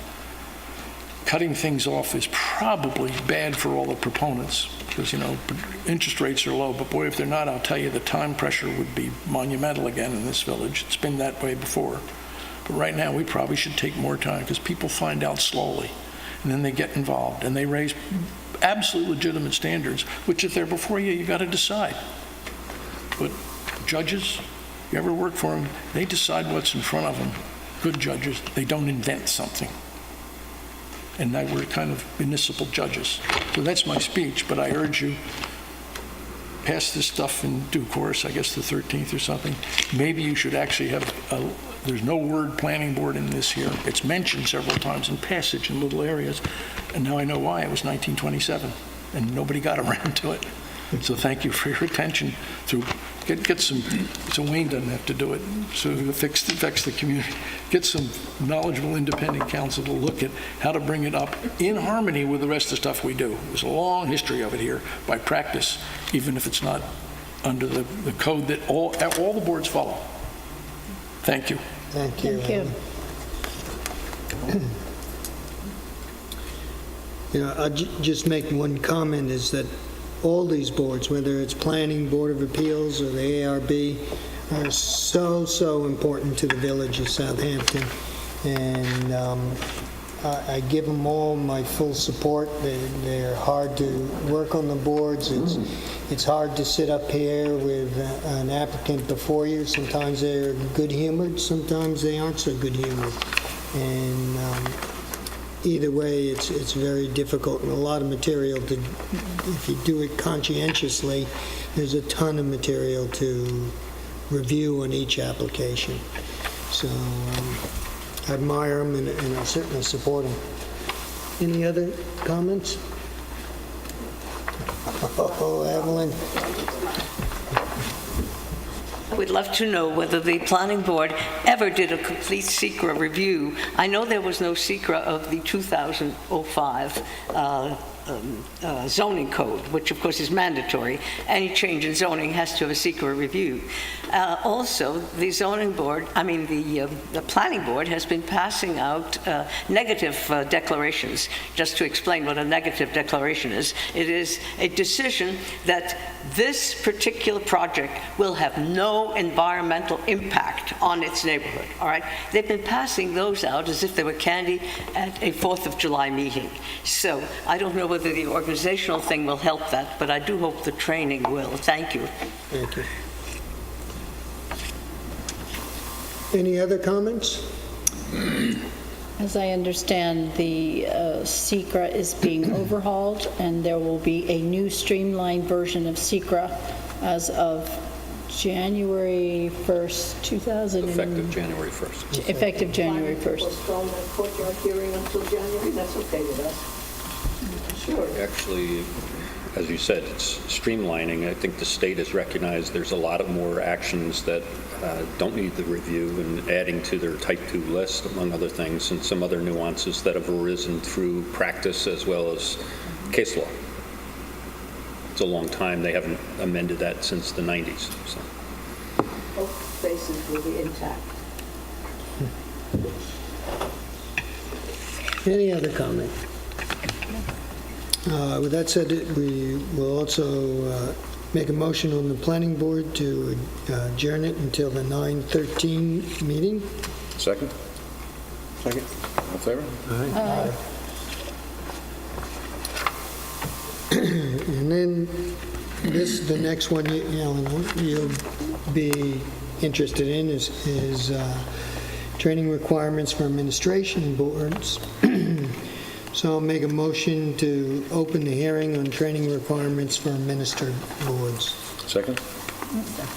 Cutting things off is probably bad for all the proponents because, interest rates are low. But boy, if they're not, I'll tell you, the time pressure would be monumental again in this village. It's been that way before. But right now, we probably should take more time because people find out slowly. And then they get involved. And they raise absolutely legitimate standards, which if they're before you, you got to decide. But judges, you ever work for them, they decide what's in front of them. Good judges, they don't invent something. And now we're kind of municipal judges. So that's my speech, but I urge you, pass this stuff in due course, I guess the 13th or something. Maybe you should actually have there's no word planning board in this here. It's mentioned several times in passage in little areas, and now I know why. It was 1927, and nobody got around to it. So thank you for your attention. Get some, so Wayne doesn't have to do it, so it affects the community. Get some knowledgeable independent counsel to look at how to bring it up in harmony with the rest of the stuff we do. There's a long history of it here by practice, even if it's not under the code that all the boards follow. Thank you. Thank you. I'll just make one comment is that all these boards, whether it's Planning, Board of Appeals, or the ARB, are so important to the village of Southampton. And I give them all my full support. They're hard to work on the boards. It's hard to sit up here with an applicant before you. Sometimes they're good-humored, sometimes they aren't so good-humored. And either way, it's very difficult and a lot of material if you do it conscientiously, there's a ton of material to review on each application. So I admire them and I certainly support them. Any other comments? Oh, Evelyn. I would love to know whether the planning board ever did a complete SECRA review. I know there was no SECRA of the 2005 zoning code, which of course is mandatory. Any change in zoning has to have a SECRA review. Also, the zoning board, the planning board has been passing out negative declarations. Just to explain what a negative declaration is, it is a decision that this particular project will have no environmental impact on its neighborhood, all right? They've been passing those out as if they were candy at a 4th of July meeting. So I don't know whether the organizational thing will help that, but I do hope the training will. Thank you. Thank you. Any other comments? As I understand, the SECRA is being overhauled, and there will be a new streamlined version of SECRA as of January 1st, 2000. Effective January 1st. Effective January 1st. Postpone the courtyard hearing until January, that's okay with us. Sure. Actually, as you said, it's streamlining. I think the state has recognized there's a lot of more actions that don't need the review and adding to their type 2 list, among other things, and some other nuances that have arisen through practice as well as case law. It's a long time. They haven't amended that since the 90s. So. Both bases will be intact. Any other comment? With that said, we will also make a motion on the planning board to adjourn it until the 9/13 meeting. Second? Second. All in favor? Aye. And then the next one, you'll be interested in is training requirements for administration boards. So I'll make a motion to open the hearing on training requirements for administered boards. Second?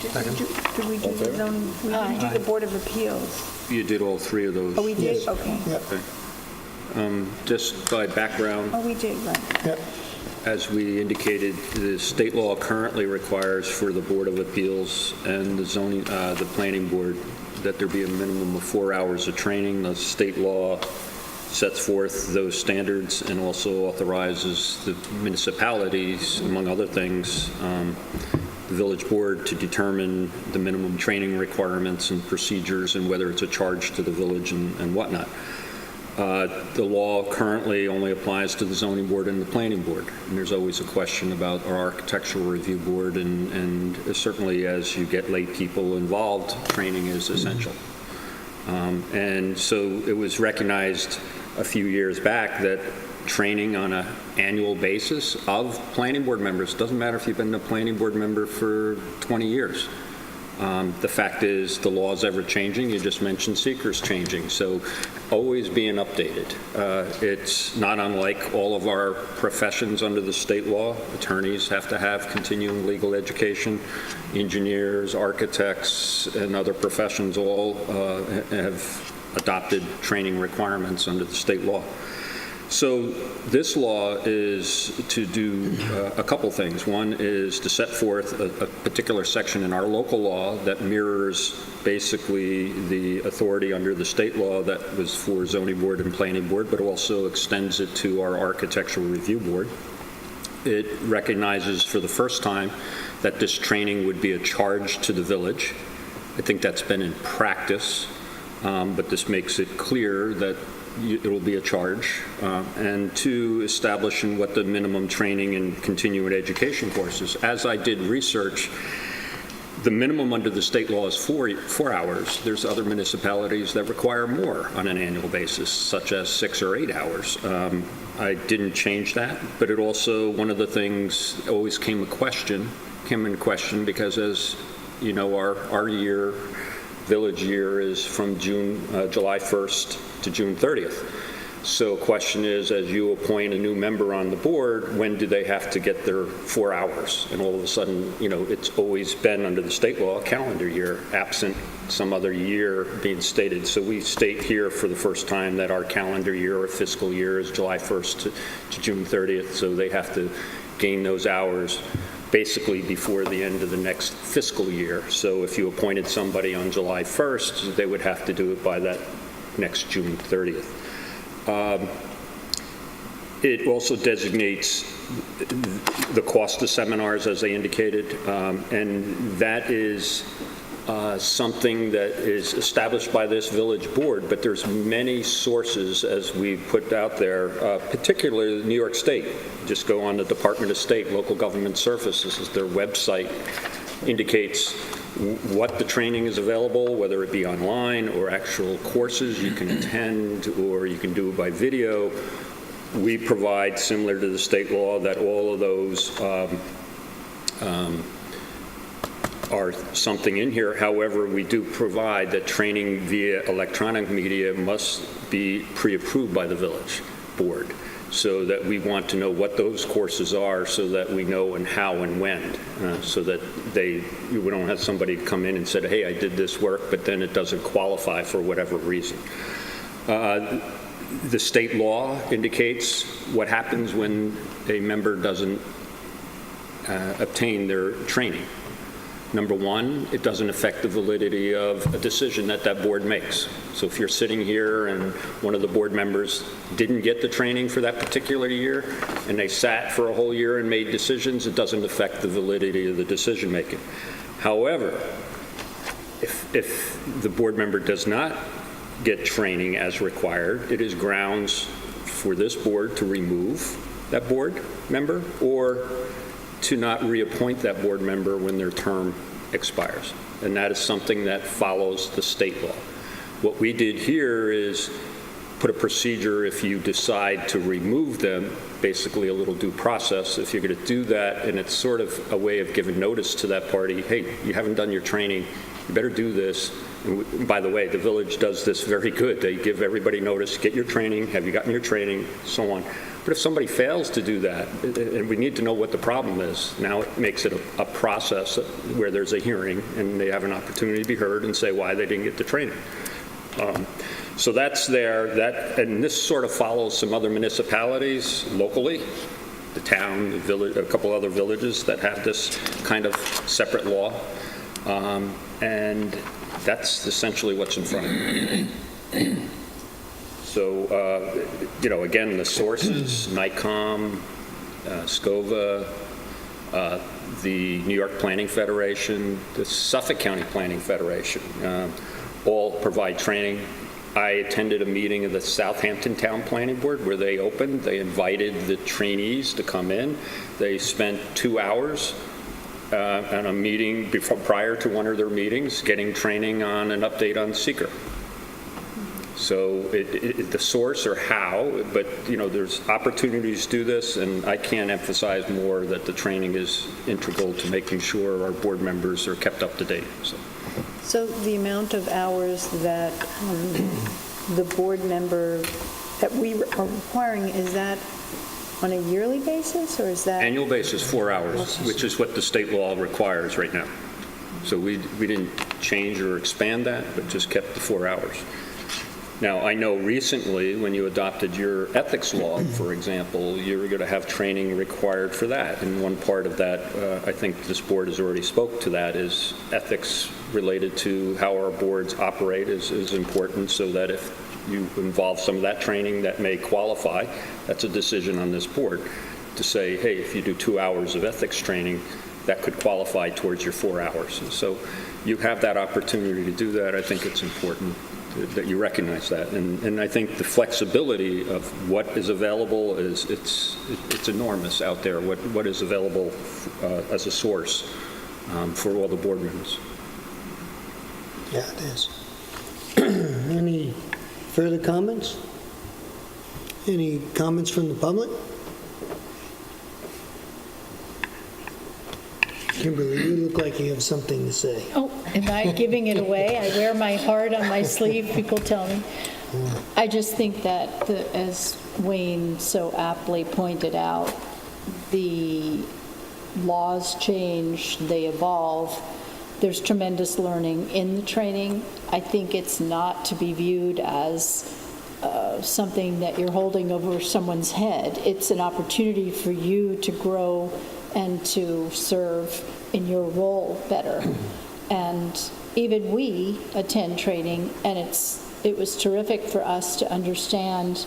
Did we do the zoning? We didn't do the Board of Appeals. You did all three of those. Oh, we did? Yes. Okay. Yep. Just by background, Oh, we did, right. Yep. as we indicated, the state law currently requires for the Board of Appeals and the zoning, the planning board, that there be a minimum of 4 hours of training. The state law sets forth those standards and also authorizes the municipalities, among other things, the village board to determine the minimum training requirements and procedures and whether it's a charge to the village and whatnot. The law currently only applies to the zoning board and the planning board. And there's always a question about our architectural review board, and certainly as you get lay people involved, training is essential. And so it was recognized a few years back that training on an annual basis of planning board members, doesn't matter if you've been a planning board member for 20 years. The fact is, the law is ever changing. You just mentioned seekers changing, so always being updated. It's not unlike all of our professions under the state law. Attorneys have to have continuing legal education. Engineers, architects, and other professions all have adopted training requirements under the state law. So this law is to do a couple things. One is to set forth a particular section in our local law that mirrors basically the authority under the state law that was for zoning board and planning board, but also extends it to our architectural review board. It recognizes for the first time that this training would be a charge to the village. I think that's been in practice, but this makes it clear that it will be a charge, and to establishing what the minimum training and continuing education courses. As I did research, the minimum under the state law is 4 hours. There's other municipalities that require more on an annual basis, such as 6 or 8 hours. I didn't change that, but it also, one of the things always came in question because, as you know, our year, village year, is from July 1st to June 30th. So question is, as you appoint a new member on the board, when do they have to get their 4 hours? And all of a sudden, it's always been under the state law, a calendar year, absent some other year being stated. So we state here for the first time that our calendar year or fiscal year is July 1st to June 30th. So they have to gain those hours basically before the end of the next fiscal year. So if you appointed somebody on July 1st, they would have to do it by that next June 30th. It also designates the cost of seminars, as they indicated, and that is something that is established by this village board, but there's many sources, as we put out there, particularly New York State. Just go on the Department of State, Local Government Services, their website indicates what the training is available, whether it be online or actual courses you can attend, or you can do it by video. We provide, similar to the state law, that all of those are something in here. However, we do provide that training via electronic media must be pre-approved by the village board, so that we want to know what those courses are, so that we know and how and when, so that we don't have somebody come in and say, hey, I did this work, but then it doesn't qualify for whatever reason. The state law indicates what happens when a member doesn't obtain their training. Number one, it doesn't affect the validity of a decision that that board makes. So if you're sitting here and one of the board members didn't get the training for that particular year, and they sat for a whole year and made decisions, it doesn't affect the validity of the decision making. However, if the board member does not get training as required, it is grounds for this board to remove that board member or to not reappoint that board member when their term expires. And that is something that follows the state law. What we did here is put a procedure if you decide to remove them, basically a little due process. If you're going to do that, and it's sort of a way of giving notice to that party, hey, you haven't done your training, you better do this. And by the way, the village does this very good. They give everybody notice, get your training, have you gotten your training, so on. But if somebody fails to do that, and we need to know what the problem is, now it makes it a process where there's a hearing and they have an opportunity to be heard and say why they didn't get the training. So that's there. And this sort of follows some other municipalities locally, the town, the village, a couple other villages that have this kind of separate law. And that's essentially what's in front of you. So, again, the sources, NICOM, SCOVA, the New York Planning Federation, the Suffolk County Planning Federation, all provide training. I attended a meeting of the Southampton Town Planning Board where they opened. They invited the trainees to come in. They spent 2 hours on a meeting prior to one of their meetings getting training on an update on seeker. So the source or how, but there's opportunities to do this, and I can't emphasize more that the training is integral to making sure our board members are kept up to date. So the amount of hours that the board member, that we are requiring, is that on a yearly basis, or is that? Annual basis, 4 hours, which is what the state law requires right now. So we didn't change or expand that, but just kept the 4 hours. Now, I know recently when you adopted your ethics law, for example, you were going to have training required for that. And one part of that, I think this board has already spoke to that, is ethics related to how our boards operate is important, so that if you involve some of that training that may qualify, that's a decision on this board to say, hey, if you do 2 hours of ethics training, that could qualify towards your 4 hours. And so you have that opportunity to do that. I think it's important that you recognize that, and I think the flexibility of what is available it's enormous out there. What is available as a source for all the board members. Yeah, it is. Any further comments? Any comments from the public? Kimberly, you look like you have something to say. Oh, am I giving it away? I wear my heart on my sleeve, people tell me. I just think that, as Wayne so aptly pointed out, the laws change, they evolve. There's tremendous learning in the training. I think it's not to be viewed as something that you're holding over someone's head. It's an opportunity for you to grow and to serve in your role better. And even we attend training, and it was terrific for us to understand,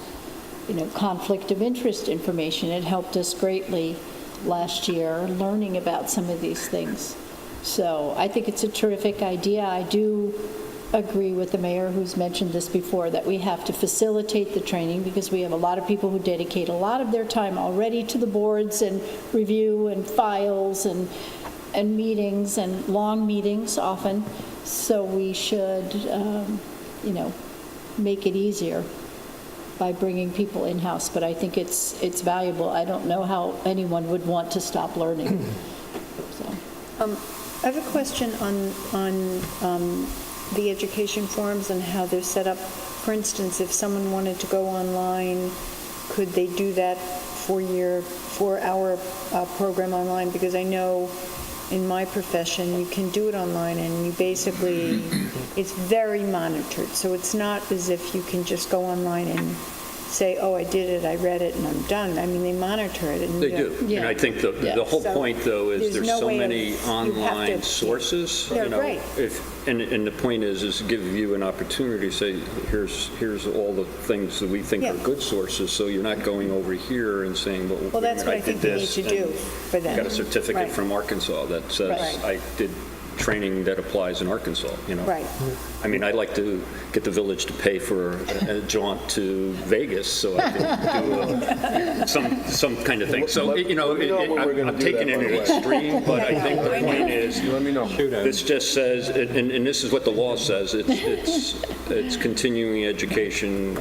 conflict of interest information. It helped us greatly last year learning about some of these things. So I think it's a terrific idea. I do agree with the mayor who's mentioned this before, that we have to facilitate the training, because we have a lot of people who dedicate a lot of their time already to the boards and review and files and meetings and long meetings often. So we should, make it easier by bringing people in-house. But I think it's valuable. I don't know how anyone would want to stop learning. So. I have a question on the education forums and how they're set up. For instance, if someone wanted to go online, could they do that for your 4-hour program online? Because I know in my profession, you can do it online, and you basically, it's very monitored. So it's not as if you can just go online and say, oh, I did it, I read it, and I'm done. I mean, they monitor it. And They do. Yeah. And I think the whole So point, though, is there's there's no so way of- many you have online to- sources. Yeah, you know, right. And the point is give you an opportunity to say, here's all the things that we think Yeah. are good sources, so you're not going over here and saying, well, Well, that's what I think we need to do for them. Got a certificate Right. from Arkansas that says Right. I did training that applies in Arkansas, you know? Right. I mean, I'd like to get the village to pay for a jaunt to Vegas so I can do some kind of thing. So, you know, Let me know when we're gonna I'm do taking that, it by an the way. extreme, but I think the point is, Let me know. this just says, and this is what the law says, it's continuing education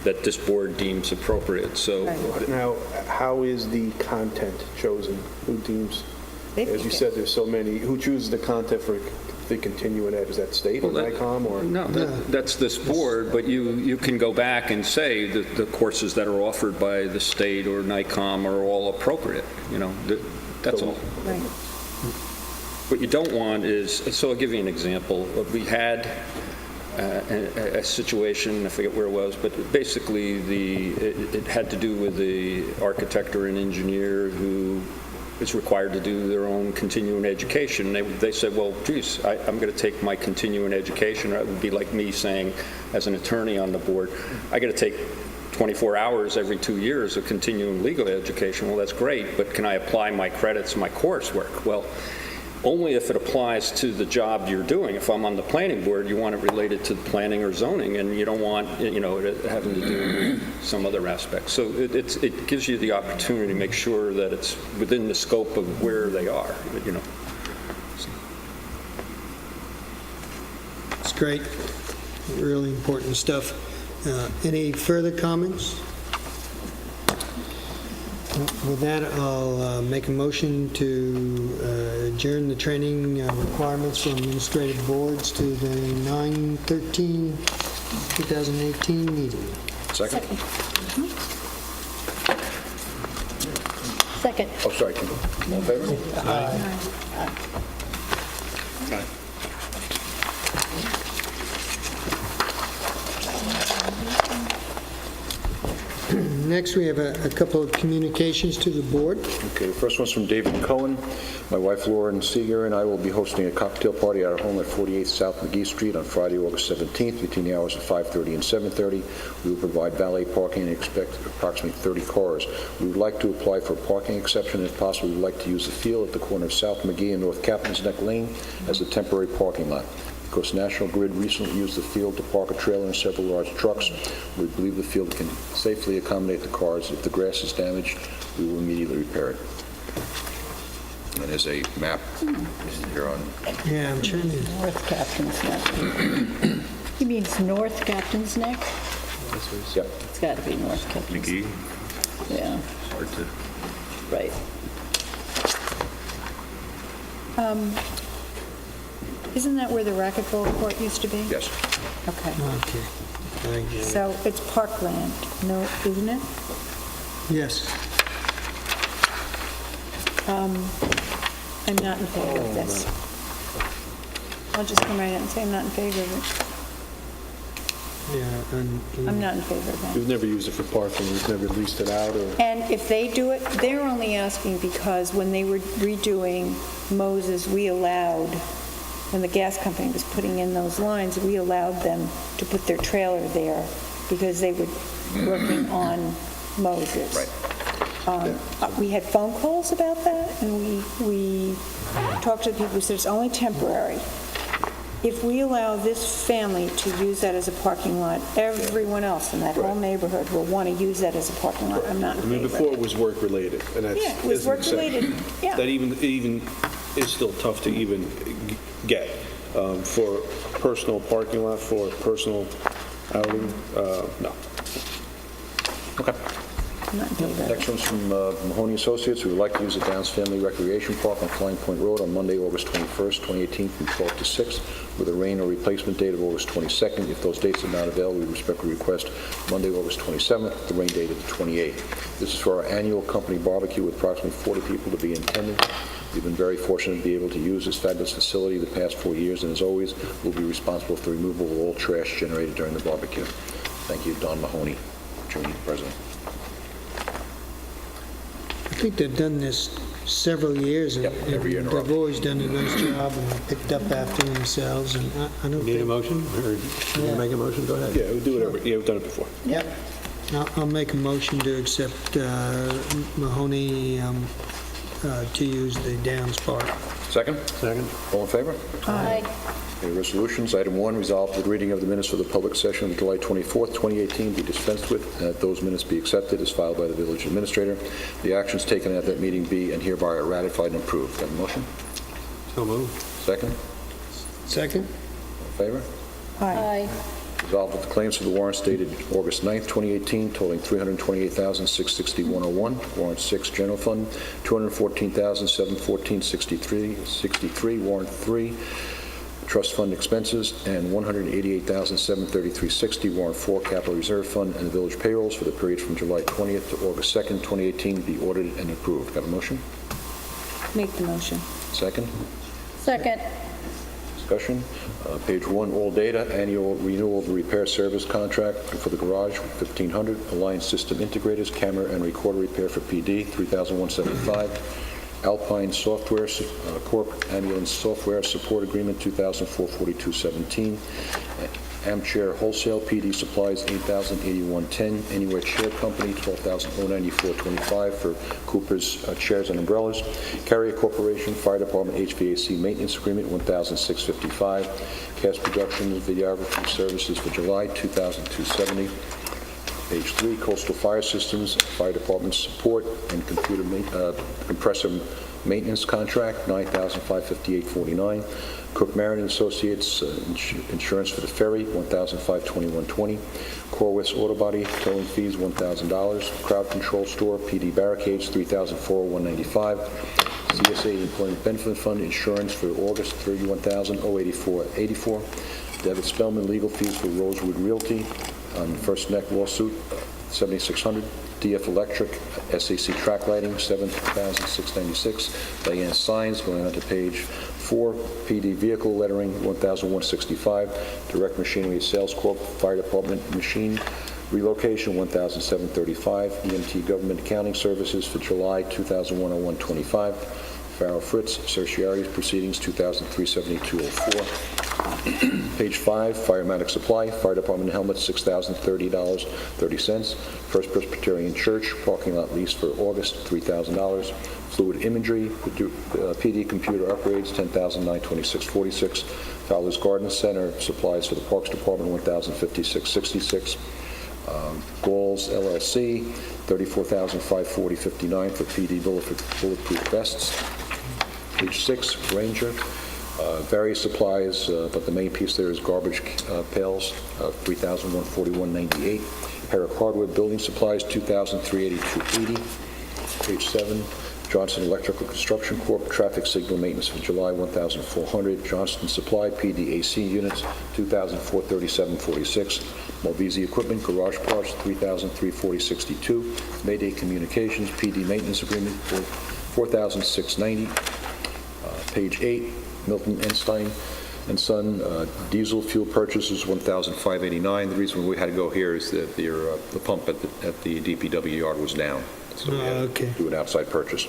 that this board deems appropriate, so. Now, how is the content chosen? Who deems, They as you pick it. said, there's so many, who chooses the content for the continuing ed? Is that state or Well, that- NICOM or? No, that's this board, but you can go back and say that the courses that are offered by the state or NICOM are all appropriate, you know, that's all. Right. What you don't want is, so I'll give you an example. We had a situation, I forget where it was, but basically it had to do with the architect or an engineer who is required to do their own continuing education. They said, well, geez, I'm going to take my continuing education. It would be like me saying, as an attorney on the board, I got to take 24 hours every 2 years of continuing legal education. Well, that's great, but can I apply my credits, my coursework? Well, only if it applies to the job you're doing. If I'm on the planning board, you want it related to planning or zoning, and you don't want, you know, it having to do with some other aspect. So it gives you the opportunity to make sure that it's within the scope of where they are, you know. It's great. Really important stuff. Any further comments? With that, I'll make a motion to adjourn the training requirements for administrative boards to the 9/13/2018 meeting. Second? Second. Oh, sorry. All in favor? Next, we have a couple of communications to the board. Okay, the first one's from David Cohen. My wife Lauren Seeger and I will be hosting a cocktail party at our home at 48 South McGee Street on Friday, August 17th, between the hours of 5:30 and 7:30. We will provide valet parking and expect approximately 30 cars. We would like to apply for a parking exception. If possible, we would like to use the field at the corner of South McGee and North Captain's Neck Lane as a temporary parking lot. Because National Grid recently used the field to park a trailer and several large trucks, we believe the field can safely accommodate the cars. If the grass is damaged, we will immediately repair it. And there's a map here on. Yeah, I'm trying to... North Captain's Neck. He means North Captain's Neck? Yep. It's got to be North Captain's. McGee, Yeah, hard to... right. Isn't that where the racquetball court used to be? Yes. Okay. Okay. I get it. So it's parkland, no, isn't it? Yes. I'm not in favor of this. I'll just come right out and say I'm not in favor of it. Yeah, I'm not in favor of that. We've never used it for parking, we've never leased it out or... And if they do it, they're only asking because when they were redoing Moses, we allowed, when the gas company was putting in those lines, we allowed them to put their trailer there because they were working on Moses. Right. We had phone calls about that, and we talked to the people who said it's only temporary. If we allow this family to use that as a parking lot, everyone else in that whole neighborhood will want to use that as a parking lot. I'm not in I mean, favor before of it was work-related, and that's... Yeah, it was is an exception. work-related, yeah. That even is still tough to even get for personal parking lot, for personal outing, no. Okay. I'm not in favor of it. Next one's from Mahoney Associates. We would like to use the Downs Family Recreation Park on Flying Point Road on Monday, August 21st, 2018, from 12 to 6, with a rain or replacement date of August 22nd. If those dates are not available, we respectfully request Monday, August 27th, the rain date of the 28th. This is for our annual company barbecue with approximately 40 people to be in attendance. We've been very fortunate to be able to use this fabulous facility the past 4 years, and as always, we'll be responsible for the removal of all trash generated during the barbecue. Thank you, Don Mahoney. opportunity, President. I think they've done this several years. Yep, every year in a row. They've always done a nice job and picked up after themselves, and I don't Need a think... motion, or can you make a motion? Go ahead. Yeah, we'll do whatever. Yeah, we've done it before. Yep. I'll make a motion to accept Mahoney to use the Downs Park. Second? Second. All in favor? Aye. Okay, resolutions. Item 1, resolved that the reading of the minutes of the public session of July 24th, 2018 be dispensed with, and that those minutes be accepted as filed by the village administrator. The actions taken at that meeting be and hereby are ratified and approved. Have a motion? So moved. Second? Second? All in favor? Aye. Resolved that the claims for the warrants dated August 9th, 2018, totaling $328,661.01. Warrant 6, General Fund, $214,714.63. Warrant 3, Trust Fund expenses, and $188,733.60. Warrant 4, Capital Reserve Fund, and the village payrolls for the period from July 20th to August 2nd, 2018 be audited and approved. Have a motion? Make the motion. Second? Second. Discussion. Page 1, all data, annual renewal of the repair service contract for the garage, 1,500. Alliance System Integrators, camera and recorder repair for PD, 3,175. Alpine Software Corp. Ambulance Software Support Agreement, 2,442.17. Amchair Wholesale PD Supplies, 8,081.10. Anywhere Chair Company, 12,094.25 for Cooper's chairs and umbrellas. Carrier Corporation Fire Department HVAC Maintenance Agreement, 1,655. Cast Productions Videography Services for July, 2,270. Page 3, Coastal Fire Systems, Fire Department Support and Compressor Maintenance Contract, $9,558.49. Cook Marin Associates, insurance for the ferry, $1,521.20. Corwitz Auto Body, towing fees, $1,000. Crowd Control Store, PD Barricades, $3,401.95. CSA Employment Benefit Fund, insurance for August, $31,084.84. David Spellman, legal fees for Rosewood Realty on First Neck lawsuit, $7,600. DF Electric, SAC Track Lighting, $7,696. Diane Signs, going on to page 4. PD Vehicle Lettering, $1,165. Direct Machinery Sales Corp. Fire Department Machine Relocation, $1,735. EMT Government Accounting Services for July, $2,101.25. Farrell Fritz, Certiorari Proceedings, $2,372.04. Page 5, Firematic Supply, Fire Department helmets, $6,030.30. First Presbyterian Church, parking lot lease for August, $3,000. Fluid Imagery, PD Computer Upgrades, $10,926.46. Fowler's Garden Center, supplies for the Parks Department, $1,056.66. Galls LLC, $34,540.59 for PD bulletproof vests. Page 6, Ranger, various supplies, but the main piece there is garbage pails, $3,141.98. Herrick Hardware Building Supplies, $2,382.80. Page 7, Johnson Electrical Construction Corp. Traffic Signal Maintenance for July, $1,400. Johnston Supply PDAC Units, $2,437.46. Malvisi Equipment Garage Parts, $3,340.62. Mayday Communications PD Maintenance Agreement for $4,690. Page 8, Milton Enstein and Son diesel fuel purchases, $1,589. The reason we had to go here is that the pump at the DPW yard was down. So we had to do an outside purchase.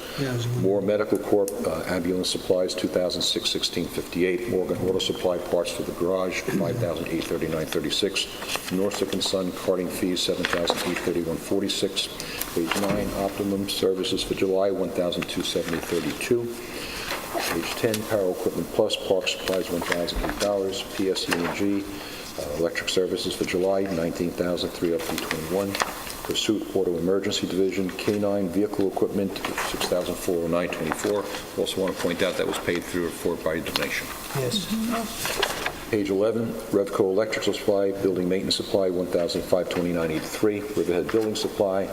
Moore Medical Corp. Ambulance Supplies, $2,616.58. Morgan Auto Supply Parts for the garage, $5,839.36. Norsec and Son Carting Fees, $7,831.46. Page 9, Optimum Services for July, $1,270.32. Page 10, Power Equipment Plus, Park Supplies, $1,008. PSE&G, Electric Services for July, $19,321. Pursuit Auto Emergency Division, K9 Vehicle Equipment, $6,409.24. Also want to point out that was paid through by donation. Yes. Page 11, Revco Electrical Supply, Building Maintenance Supply, $1,529.83. Riverhead Building Supply,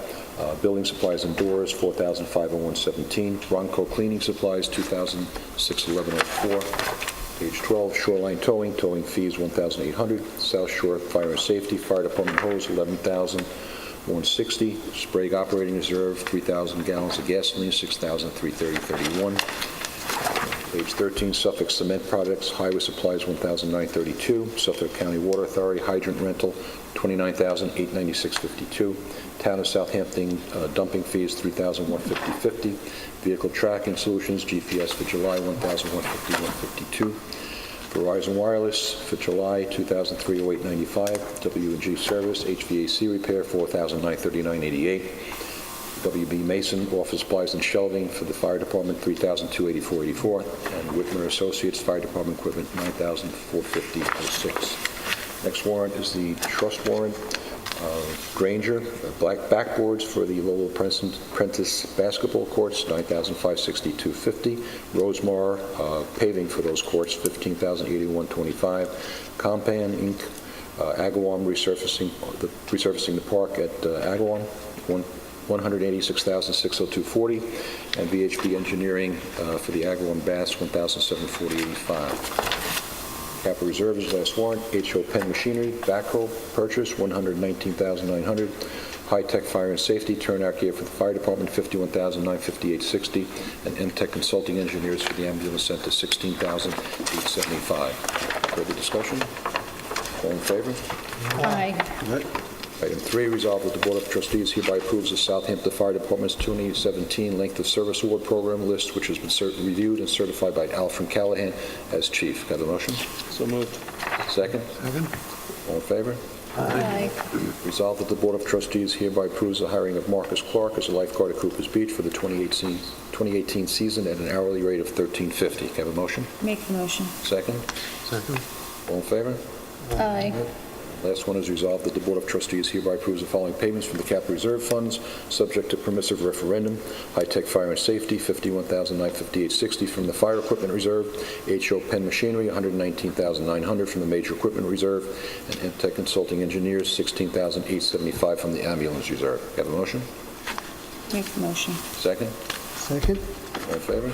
Building Supplies and Doors, $4,501.17. Ronco Cleaning Supplies, $2,611.04. Page 12, Shoreline Towing, towing fees, $1,800. South Shore Fire and Safety, Fire Department hose, $11,160. Sprague Operating Reserve, 3,000 gallons of gasoline, $6,330.31. Page 13, Suffolk Cement Products, Highway Supplies, $1,932. Suffolk County Water Authority, hydrant rental, $29,896.52. Town of Southampton dumping fees, $3,150.50. Vehicle tracking solutions, GPS for July, $1,151.52. Verizon Wireless for July, $2,308.95. W&G Service, HVAC repair, $4,939.88. WB Mason, office supplies and shelving for the fire department, $3,284.84. And Whitmer Associates, fire department equipment, $9,450.06. Next warrant is the trust warrant. Granger, black backboards for the Lowell Prentice basketball courts, $9,562.50. Rosemar paving for those courts, $15,081.25. Compan Inc., Agawam resurfacing the park at Agawam, $186,602.40. And VHB Engineering for the Agawam Bass, $1,740.85. Capital Reserve is last warrant. H.O. Penn Machinery, backhoe purchase, $119,900. High-Tech Fire and Safety, turnout gear for the fire department, $51,958.60. And M-Tech Consulting Engineers for the ambulance center, $16,875. Further discussion? All in favor? Aye. Item 3, resolved that the Board of Trustees hereby approves the Southampton Fire Department's 2017 Length of Service Award Program list, which has been reviewed and certified by Alfred Callahan as chief. Can I have a motion? So moved. Second? Second. All in favor? Aye. Resolved that the Board of Trustees hereby approves the hiring of Marcus Clark as a lifeguard at Cooper's Beach for the 2018 season at an hourly rate of $13.50. Can I have a motion? Make the motion. Second? Second. All in favor? Aye. Last one is resolved that the Board of Trustees hereby approves the following payments from the capital reserve funds, subject to permissive referendum. High-Tech Fire and Safety, $51,958.60 from the Fire Equipment Reserve. H.O. Penn Machinery, $119,900 from the Major Equipment Reserve. And M-Tech Consulting Engineers, $16,875 from the Ambulance Reserve. Have a motion? Make the motion. Second? Second? All in favor?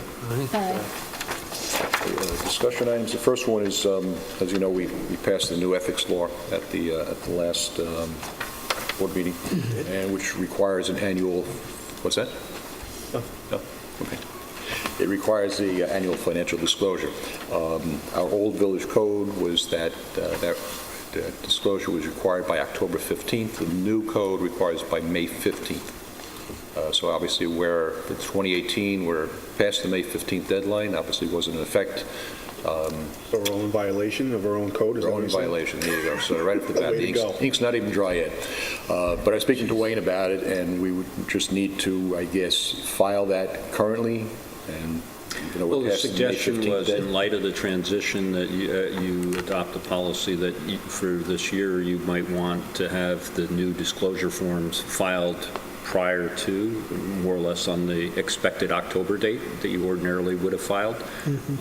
Aye. Discussion items. The first one is, as you know, we passed the new ethics law at the last board meeting, and which requires an annual, what's that? Oh, okay. It requires the annual financial disclosure. Our old village code was that disclosure was required by October 15th. The new code requires by May 15th. So obviously, where for 2018, we're past the May 15th deadline, obviously wasn't in effect. So we're all in violation of our own code? We're all in violation, there you go. So right off the bat, the ink's not even dry yet. But I was speaking to Wayne about it, and we would just need to, I guess, file that currently, and Well, the suggestion was, in light of the transition, that you adopt a policy that for this year, you might want to have the new disclosure forms filed prior to, more or less on the expected October date that you ordinarily would have filed.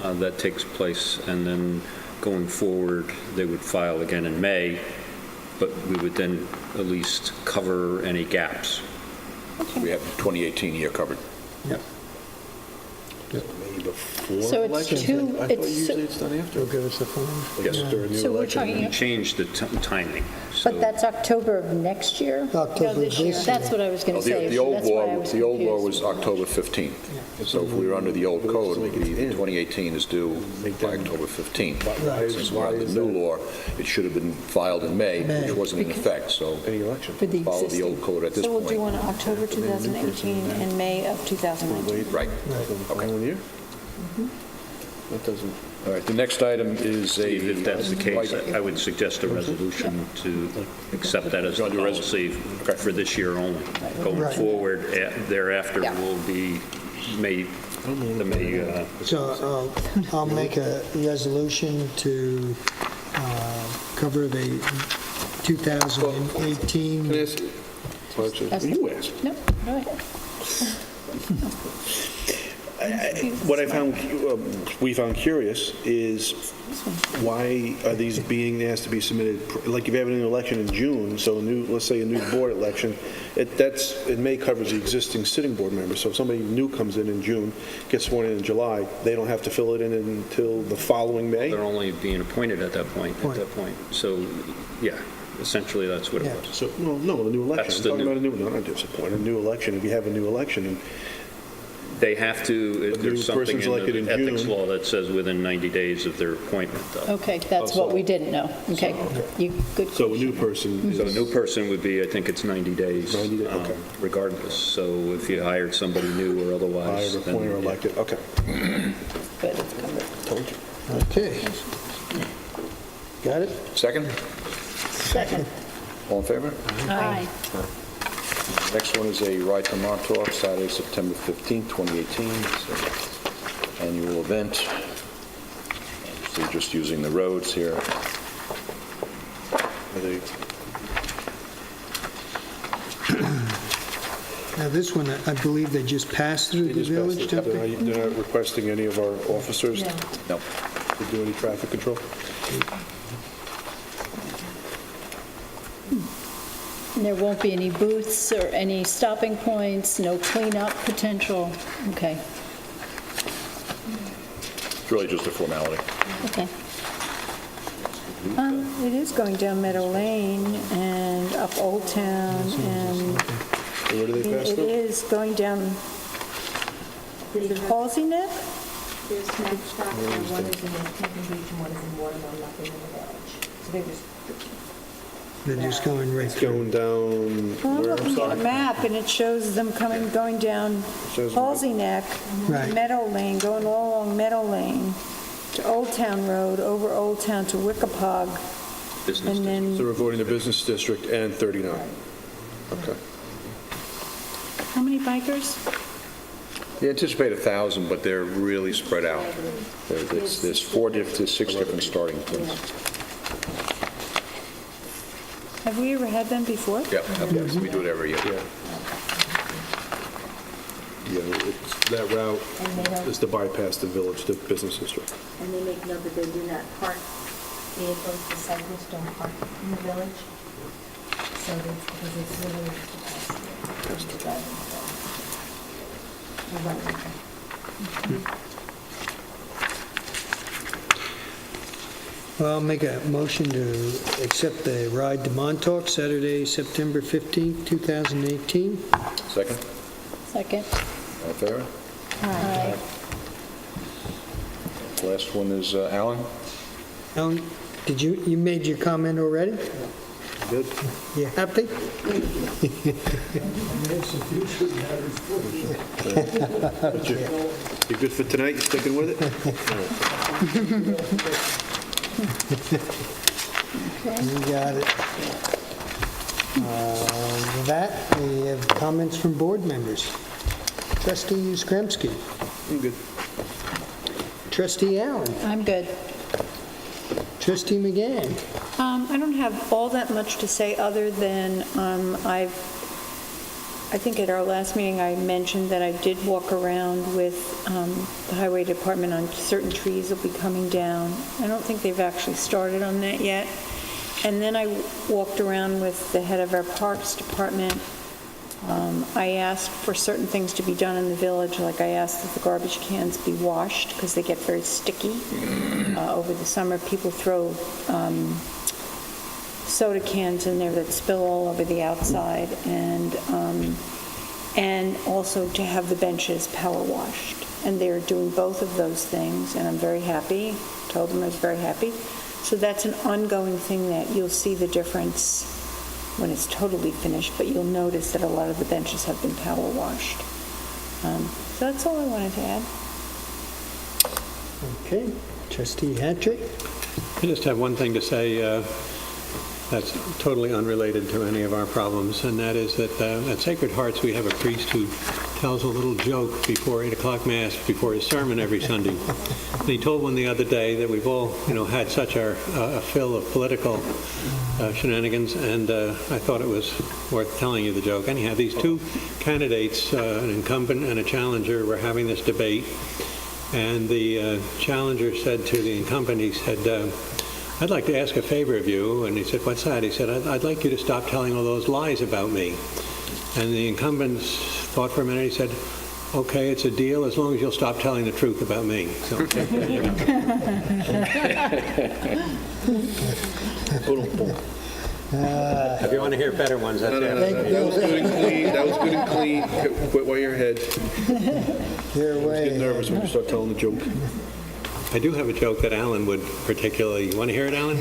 That takes place, and then going forward, they would file again in May, but we would then at least cover any gaps. We have the 2018 year covered. Yep. So it's two, I thought usually it's done after. They'll give us the form. Yes. After a new So we're election. talking, We changed the timing. So but that's October of next year? October this year. this year. That's what I was going to say. The so old that's why I was the old law confused. was October 15th. So if we were under the old code, it would be 2018 is due by October 15th. Since we're under the new law, it should have been filed in May, which wasn't in effect, so Any election. For the follow the existing. old code at this So we'll do point. one October 2018 and May of 2019. Right. Following year? That doesn't, All right, the next item is Steve, if that's the case, I would suggest a resolution to accept that as the policy for this year only. Going Right. forward, thereafter will be May, the May. So I'll make a resolution to cover the 2018. can I ask, you asked. No, go ahead. What I found, we found curious is why are these being asked to be submitted, like if you have an election in June, so let's say a new board election, it may cover the existing sitting board members. So if somebody new comes in June, gets sworn in July, they don't have to fill it in until the following May? They're only being appointed at that point. So, yeah, essentially that's what it was. So, no, the new election. That's I'm the talking new- about a new, not a disappointed, a new election. If you have a new election, and They have to, A new there's something person's in elected the in ethics June. law that says within 90 days of their appointment, though. Okay, that's what we didn't know. Okay, you, good. So a new person So a is... new person would be, I think it's 90 days. 90 days, okay. Regardless. So if you hired somebody new or otherwise. Hired, then, appointed, or yeah. elected, okay. Good, it's covered. Told you. Okay. Got it? Second? Second. All in favor? Aye. Next one is a ride to Montauk, Saturday, September 15th, 2018. It's an annual event. They're just using the roads here. Are they... Now, this one, I believe they just passed through They the just passed village, it. don't they? They're not requesting any of our officers No. to do any traffic control? And there won't be any booths or any stopping points, no cleanup potential? Okay, It's really just a formality. okay. It is going down Meadow Lane and up Old Town, and Where do they pass it through? is going down, is it Halsey Neck? There's two stops there, one is in Hampton Beach and one is in Watermill, nothing in the village. So they're just, They're just going right It's through. going down... Well, I'm where, looking at sorry? the map, and it shows them going down Shows Halsey Neck, Right. Meadow Lane, going all along Meadow Lane to Old Town Road, over Old Town to Wickapog, Business and then, So we're avoiding the business district and 39. Okay. how many bikers? They anticipate 1,000, but they're really spread out. There's 6 different starting points. Have we ever had them before? Yep, yes, we do it every year. Yeah, that route and they don't, is to bypass the village, the business district. and they make note that they do not park vehicles, the cyclists don't park in the village. So that's because it's really the driving. Well, I'll make a motion to accept the ride to Montauk, Saturday, September 15th, 2018. Second? Second. All in favor? Aye. Last one is Alan. Alan, did you made your comment already? Good. You happy? You good for tonight? You sticking with it? You got it. With that, we have comments from board members. Trustee Uskremski. I'm good. Trustee Allen. I'm good. Trustee McGann. I don't have all that much to say, other than I think at our last meeting, I mentioned that I did walk around with the Highway Department on certain trees that will be coming down. I don't think they've actually started on that yet. And then I walked around with the head of our Parks Department. I asked for certain things to be done in the village, like I asked that the garbage cans be washed because they get very sticky. Over the summer, people throw soda cans in there that spill all over the outside, and also to have the benches power washed. And they're doing both of those things, and I'm very happy. Told them I was very happy. So that's an ongoing thing that you'll see the difference when it's totally finished, but you'll notice that a lot of the benches have been power washed. So that's all I wanted to add. Okay. Trustee Hattrick. I just have one thing to say that's totally unrelated to any of our problems, and that is that at Sacred Hearts we have a priest who tells a little joke before 8 o'clock Mass, before his sermon every Sunday. And he told one the other day that we've all, had such a fill of political shenanigans, and I thought it was worth telling you the joke. Anyhow, these two candidates, an incumbent and a challenger, were having this debate, and the challenger said to the incumbent, he said, I'd like to ask a favor of you. And he said, what's that? He said, I'd like you to stop telling all those lies about me. And the incumbent thought for a minute. He said, okay, it's a deal as long as you'll stop telling the truth about me. So, If you want to hear better ones, that's No, after. that was good and clean. That was good and clean. Quit while you're ahead. You're Get way nervous when you start telling the joke. I do have a joke that Alan would particularly, you want to hear it, Alan?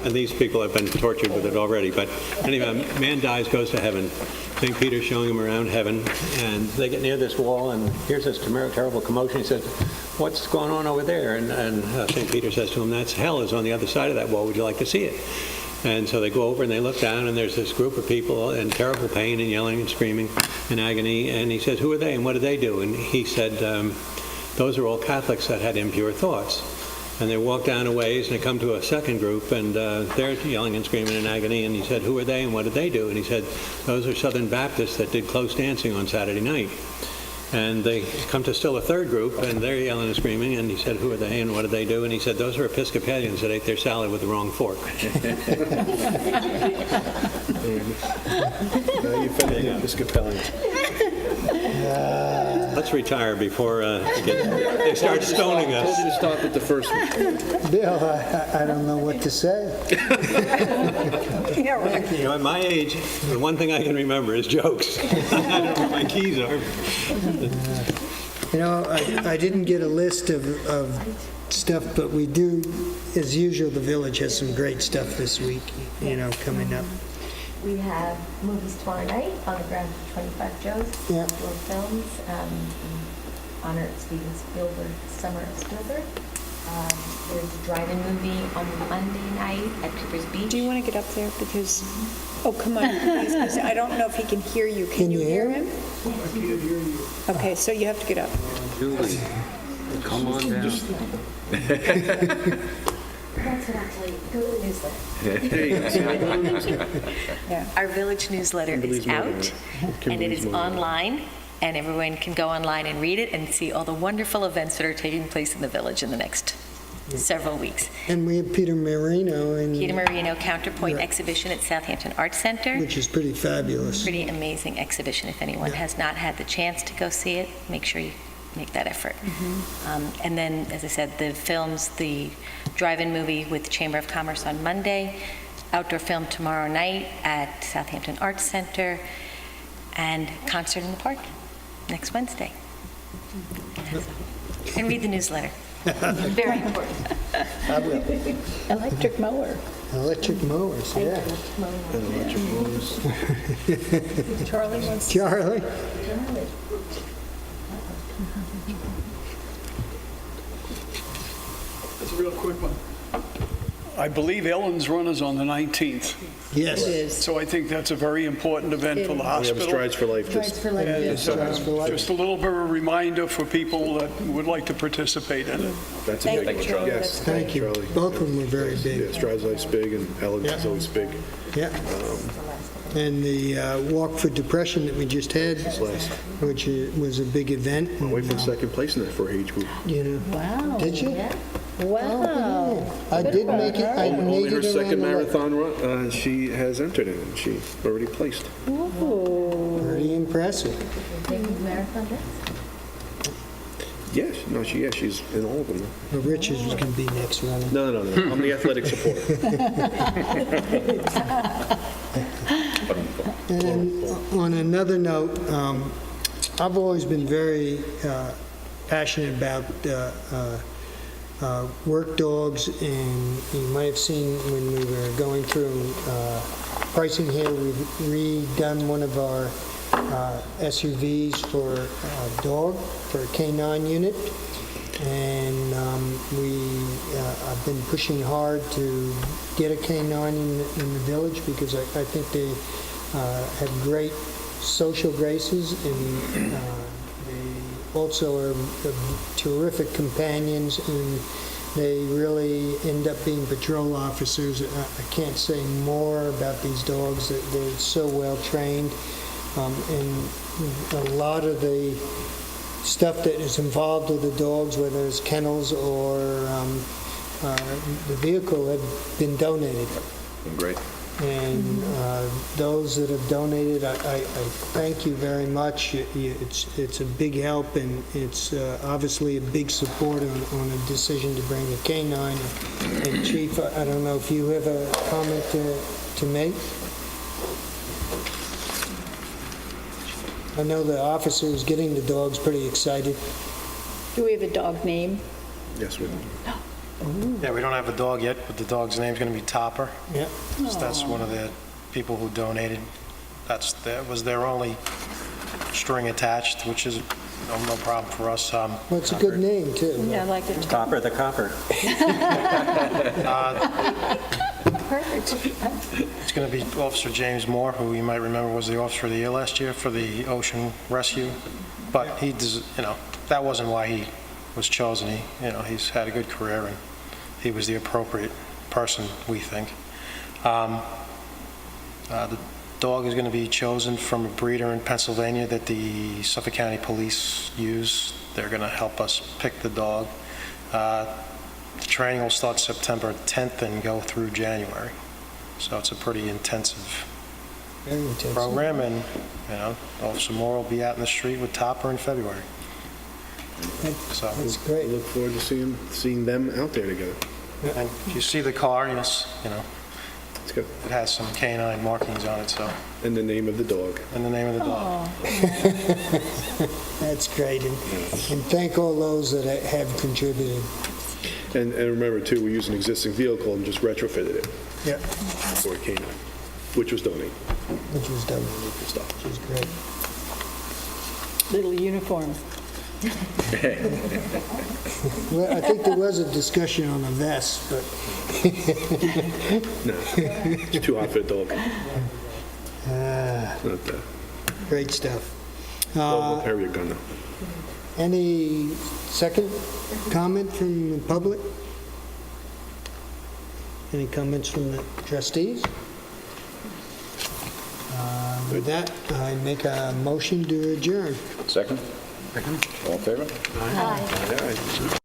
And these people have been tortured with it already, but anyway, a man dies, goes to heaven. St. Peter's showing him around heaven, and they get near this wall, and here's this terrible commotion. He says, "What's going on over there?" And St. Peter says to him, "That's hell is on the other side of that wall. Would you like to see it?" And so they go over and they look down, and there's this group of people in terrible pain and yelling and screaming in agony. And he says, "Who are they and what do they do?" And he said, "Those are all Catholics that had impure thoughts." And they walk down a ways, and they come to a second group, and they're yelling and screaming in agony. And he said, "Who are they and what did they do?" And he said, "Those are Southern Baptists that did close dancing on Saturday night." And they come to still a third group, and they're yelling and screaming. And he said, "Who are they and what did they do?" And he said, "Those are Episcopalians that ate their salad with the wrong fork." Now you offended the Episcopalians. Let's retire before they start stoning I told you us. to stop at the first one. Bill, I don't know what to say. Yeah, right. You know, at my age, the one thing I can remember is jokes. I don't know where my keys are. You know, I didn't get a list of stuff, but we do, as usual, the village has some great stuff this week, coming up. We have movies tomorrow night on the grounds of 25 Joe's, Yeah. outdoor films, in honor of Steven Spielberg's Summer of Spielberg. There's a drive-in movie on Monday night at Cooper's Beach. Do you want to get up there? Because, oh, come on, please, 'cause I don't know if he can hear you. Can you hear him? I can't hear you. Okay, so you have to get up. Julie, come on down. That's what I'll tell you. Go to the newsletter. Yeah. Our village newsletter is out, and it is online, and everyone can go online and read it and see all the wonderful events that are taking place in the village in the next several weeks. And we have Peter Marino, Peter Marino Counterpoint Exhibition at Southampton Arts Center. which is pretty fabulous. Pretty amazing exhibition. If anyone has not had the chance to go see it, make sure you make that effort. And then, as I said, the films, the drive-in movie with the Chamber of Commerce on Monday, outdoor film tomorrow night at Southampton Arts Center, and concert in the park next Wednesday. And read the newsletter. Very important. I will. Electric mower. Electric mowers, yeah. Charlie wants Charlie? That's a real quick one. I believe Ellen's Run is on the 19th, Yes. It is. so I think that's a very important event for the We have hospital. Strides for Life. Strides for Life. And Strides for Life. just a little bit of a reminder for people that would like to participate in it. That's a Thank big you, one. Charlie. Yes, Thank you. Charlie. Both of them were very Yeah, big. Strides Life's big, and Ellen's is always big. Yeah. And the Walk for Depression that we just had, Last. which was a big event. My wife in second place in that for her age group. Wow. Did you? Wow. I did make it, I Only made her it around second the marathon run, she has entered in, and she already placed. Pretty impressive. Taking marathon this? Yes, no, she's in all of them. But Richards was going to be next running. No. I'm the athletic supporter. And then on another note, I've always been very passionate about work dogs, and you might have seen when we were going through pricing here, we've redone one of our SUVs for a dog, for a canine unit, and I've been pushing hard to get a canine in the village because I think they have great social graces, and they also are terrific companions, and they really end up being patrol officers. I can't say more about these dogs. They're so well trained, and a lot of the stuff that is involved with the dogs, whether it's kennels or the vehicle, have been donated. Great. And those that have donated, I thank you very much. It's a big help, and it's obviously a big support on a decision to bring a canine. And Chief, I don't know if you have a comment to make? I know the officer is getting the dogs pretty excited. Do we have a dog name? Yes, we do. Yeah, we don't have a dog yet, but the dog's name's going to be Topper. Yeah. So that's one of the people who donated. That was their only string attached, which is no problem for us. Well, it's a good name, too. Yeah, I like it. Topper the copper. Perfect. It's going to be Officer James Moore, who you might remember was the Officer of the Year last year for the ocean rescue. But he does, that wasn't why he was chosen. He's had a good career, and he was the appropriate person, we think. The dog is going to be chosen from a breeder in Pennsylvania that the Suffolk County Police use. They're going to help us pick the dog. The training will start September 10th and go through January. So it's a pretty intensive program, and Officer Moore will be out in the street with Topper in February. So That's great. I look forward to seeing them out there together. And if you see the car, yes, It's good. it has some canine markings on it, so, And the name of the dog. and the name of the dog. That's great. And thank all those that have contributed. And remember, too, we used an existing vehicle and just retrofitted it Yeah. for a canine, which was donated. Which was done. Which is great. Little uniform. Well, I think there was a discussion on a vest, but No, it's too hot for a dog. Not that. great stuff. We'll carry your gun, though. Any second comment from the public? Any comments from the trustees? With that, I make a motion to adjourn. Second? All in favor? Hi. Aye.